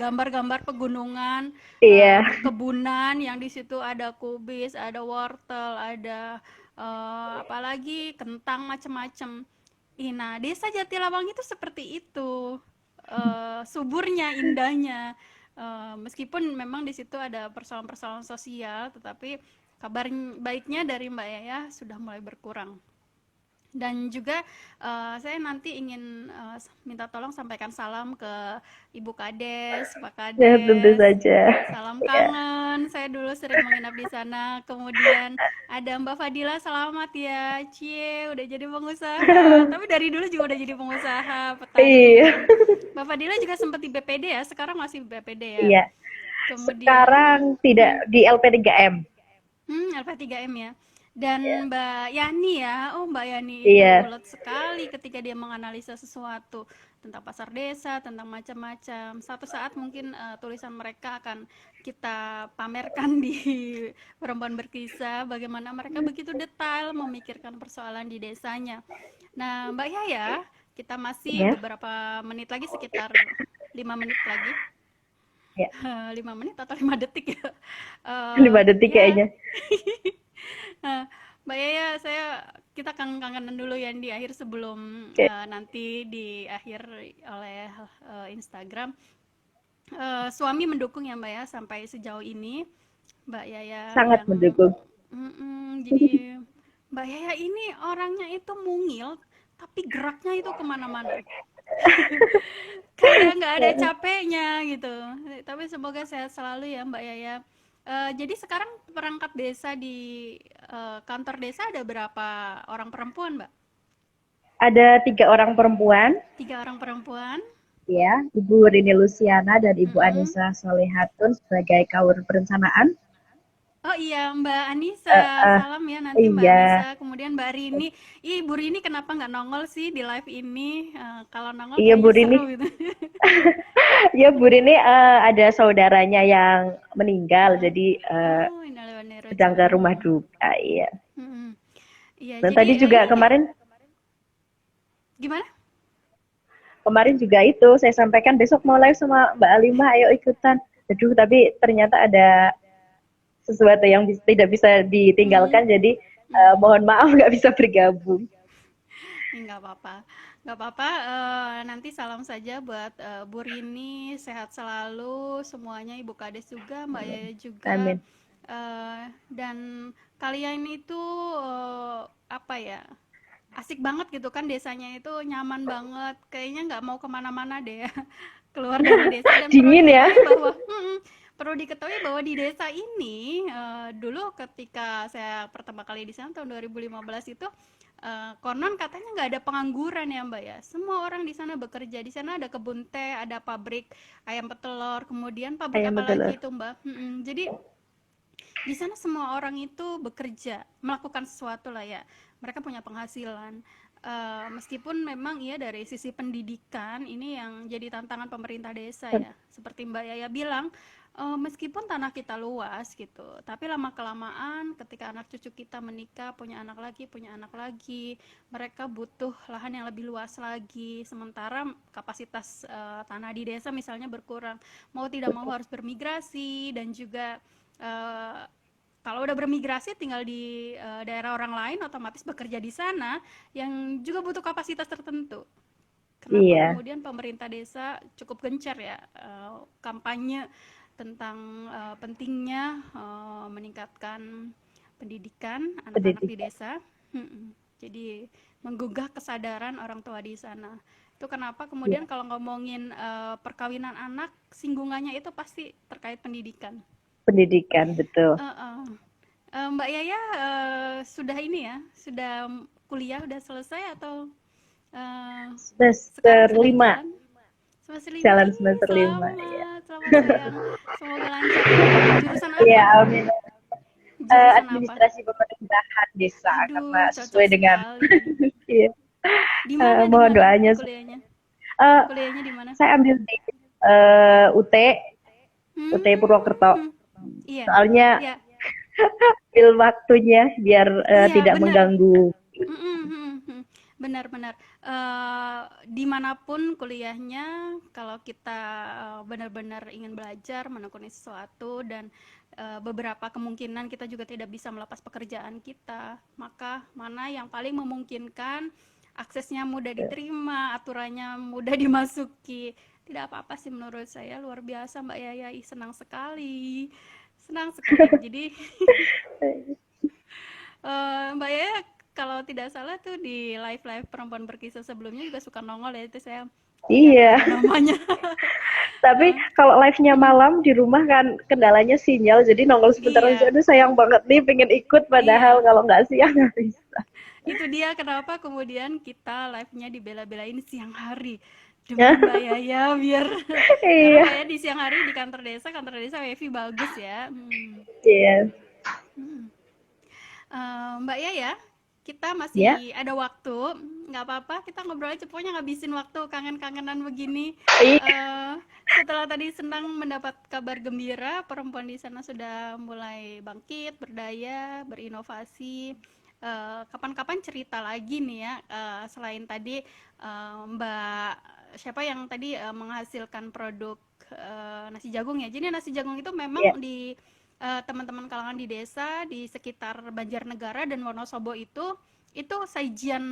gambar-gambar pegunungan, perkebunan yang di situ ada kubis, ada wortel, ada apalagi kentang macam-macam. Nah, Desa Jatilawang itu seperti itu, suburnya, indahnya. Meskipun memang di situ ada persoalan-persoalan sosial, tetapi kabar baiknya dari Mbak Yaya sudah mulai berkurang. Dan juga saya nanti ingin minta tolong sampaikan salam ke Ibu Kades, Pak Kades. Ya, tentu saja. Salam kangen, saya dulu sering menginap di sana. Kemudian ada Mbak Fadila, selamat ya, cie, udah jadi pengusaha. Tapi dari dulu juga udah jadi pengusaha, petani. Mbak Fadila juga sempat di BPD ya, sekarang masih BPD ya? Iya. Kemudian, sekarang tidak di LP3M. LP3M ya. Dan Mbak Yani ya, Mbak Yani itu ulet sekali ketika dia menganalisa sesuatu tentang pasar desa, tentang macam-macam. Satu saat mungkin tulisan mereka akan kita pamerkan di Perempuan Berkisah, bagaimana mereka begitu detail memikirkan persoalan di desanya. Nah, Mbak Yaya, kita masih beberapa menit lagi, sekitar 5 menit lagi. 5 menit atau 5 detik ya? 5 detik kayaknya. Mbak Yaya, kita kangen-kangenan dulu ya di akhir sebelum nanti di akhir oleh Instagram. Suami mendukung ya Mbak ya sampai sejauh ini, Mbak Yaya? Sangat mendukung. Jadi Mbak Yaya ini orangnya itu mungil, tapi geraknya itu kemana-mana. Kayak nggak ada capeknya gitu. Tapi semoga sehat selalu ya Mbak Yaya. Jadi sekarang perangkat desa di kantor desa ada berapa orang perempuan, Mbak? Ada 3 orang perempuan. 3 orang perempuan. Ya, Ibu Rini Luciana dan Ibu Anissa Solehatun sebagai Kaur Perencanaan. Oh iya, Mbak Anissa, salam ya nanti Mbak Anissa. Kemudian Mbak Rini, Bu Rini kenapa nggak nongol sih di live ini? Kalau nongol Bu Rini seru gitu. Ya, Bu Rini ada saudaranya yang meninggal, jadi sedang ke rumah duka. Iya. Dan tadi juga kemarin. Gimana? Kemarin juga itu saya sampaikan besok mau live sama Mbak Alimah, ayo ikutan. Aduh, tapi ternyata ada sesuatu yang tidak bisa ditinggalkan, jadi mohon maaf nggak bisa bergabung. Nggak apa-apa. Nggak apa-apa, nanti salam saja buat Bu Rini, sehat selalu semuanya, Ibu Kades juga, Mbak Amin. Yaya juga. Amin. Dan kalian itu apa ya, asik banget gitu kan, desanya itu nyaman banget, kayaknya nggak mau kemana-mana deh ya, keluar dari desa. Dan perlu Dingin ya. diketahui bahwa perlu diketahui bahwa di desa ini, dulu ketika saya pertama kali di sana tahun 2015 itu, konon katanya nggak ada pengangguran ya Mbak ya. Semua orang di sana bekerja. Di sana ada kebun teh, ada pabrik ayam petelur, kemudian pabrik Ayam apa betul. lagi itu Mbak. Jadi di sana semua orang itu bekerja, melakukan sesuatu lah ya. Mereka punya penghasilan. Meskipun memang ya dari sisi pendidikan ini yang jadi tantangan pemerintah desa ya. Seperti Mbak Yaya bilang, meskipun tanah kita luas gitu, tapi lama kelamaan ketika anak cucu kita menikah, punya anak lagi, mereka butuh lahan yang lebih luas lagi. Sementara kapasitas tanah di desa misalnya berkurang, mau tidak mau harus bermigrasi. Dan juga uh, kalau udah bermigrasi tinggal di daerah orang lain, otomatis bekerja di sana yang juga butuh kapasitas tertentu. Kenapa Iya, kemudian pemerintah desa cukup gencar ya kampanye tentang pentingnya meningkatkan pendidikan anak-anak di pendidikan. desa. Jadi menggugah kesadaran orang tua di sana. Itu kenapa Iya, kemudian kalau ngomongin perkawinan anak, singgungannya itu pasti terkait pendidikan. pendidikan betul. Heeh. Mbak Yaya, sudah ini ya, sudah kuliah udah selesai atau sekarang Semester sedang 5, jalan? Semester 5. jalan Ih, semester 5 ya. selamat, selamat sayang. Semoga lancar ya. Jurusan Iya, apa? amin. Jurusan apa? Administrasi pemerintahan desa karena Aduh, cocok sesuai dengan sekali. iya. Di mana, di Mohon mana doanya. kuliahnya? Eh, Kuliahnya di mana? saya ambil di UT, UT Purwokerto. Hmm, iya, Soalnya iya, ambil waktunya biar iya, tidak benar. mengganggu. Benar-benar, dimanapun kuliahnya, kalau kita benar-benar ingin belajar, menekuni sesuatu, dan beberapa kemungkinan kita juga tidak bisa melepas pekerjaan kita, maka mana yang paling memungkinkan, aksesnya mudah diterima, aturannya mudah dimasuki, tidak apa-apa sih menurut saya. Luar biasa Mbak Yaya, senang sekali, senang sekali. Jadi Mbak Yaya kalau tidak salah tuh di live-live perempuan berkisah sebelumnya juga suka nongol ya, itu saya lihat Iya, ada namanya. tapi Eh, kalau live-nya malam di rumah kan kendalanya sinyal, jadi nongol sebentar aja. iya, Aduh sayang banget nih, pengen ikut padahal iya. kalau nggak siang nggak bisa. Itu dia kenapa kemudian kita live-nya dibela-belain siang hari. Demi Mbak Yaya biar karena Iya, Mbak Yaya di siang hari di kantor desa wifi bagus ya. iya, Hmm. Mbak Yaya, kita ya, masih ada waktu, nggak apa-apa, kita ngobrolnya cepatnya ngabisin waktu kangen-kangenan begini. iya, Eh, Setelah tadi senang mendapat kabar gembira, perempuan di sana sudah mulai bangkit, berdaya, berinovasi. Kapan-kapan cerita lagi nih ya, selain tadi Mbak siapa yang tadi menghasilkan produk nasi jagung ya. Jadi nasi jagung itu iya, memang di teman-teman kalangan di desa di sekitar Banjarnegara dan Wonosobo itu sajian,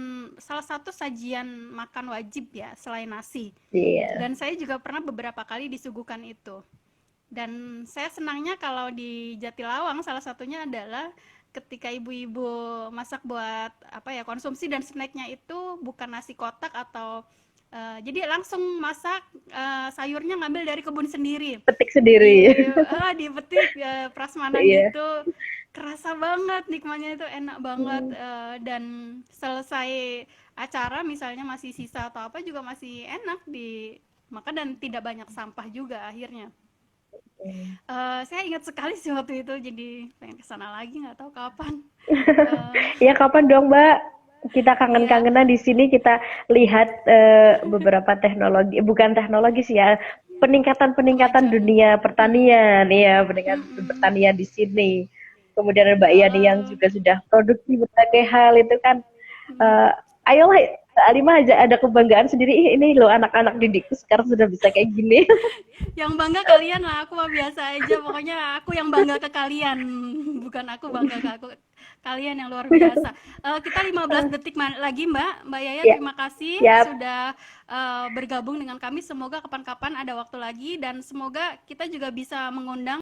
salah satu sajian makan wajib ya selain nasi. iya. Dan saya juga pernah beberapa kali disuguhkan itu. Dan saya senangnya kalau di Jatilawang salah satunya adalah ketika ibu-ibu masak buat apa ya, konsumsi dan snacknya itu bukan nasi kotak atau jadi langsung masak, sayurnya ngambil dari kebun sendiri. Petik sendiri. Dipetik, prasmanan Iya. gitu. Kerasa banget nikmatnya, itu enak banget, Hmm. dan selesai acara misalnya masih sisa atau apa juga masih enak dimakan dan tidak banyak sampah juga akhirnya. Saya ingat sekali sih waktu itu, jadi pengen kesana lagi, nggak tahu kapan. Eee, Ya kapan dong Mbak? Kita iya, kangen-kangenan di sini kita lihat beberapa teknologi, bukan teknologi sih ya, peningkatan-peningkatan kemajuan. dunia Mhm, pertanian, ya peningkatan mhm, pertanian di sini. Kemudian Mbak Yani yang heeh, juga sudah produksi berbagai hal itu kan. mhm. eh Ayolah Mbak Alima aja ada kebanggaan sendiri. Ih, ini loh anak-anak didikku sekarang sudah bisa kayak gini. Yang bangga kalian lah, aku mah biasa aja, pokoknya aku yang bangga ke kalian, bukan aku bangga ke aku. Kalian yang luar biasa. Kita 15 detik lagi, Mbak Yaya, Ya, terima kasih siap. sudah bergabung dengan kami. Semoga kapan-kapan ada waktu lagi dan semoga kita juga bisa mengundang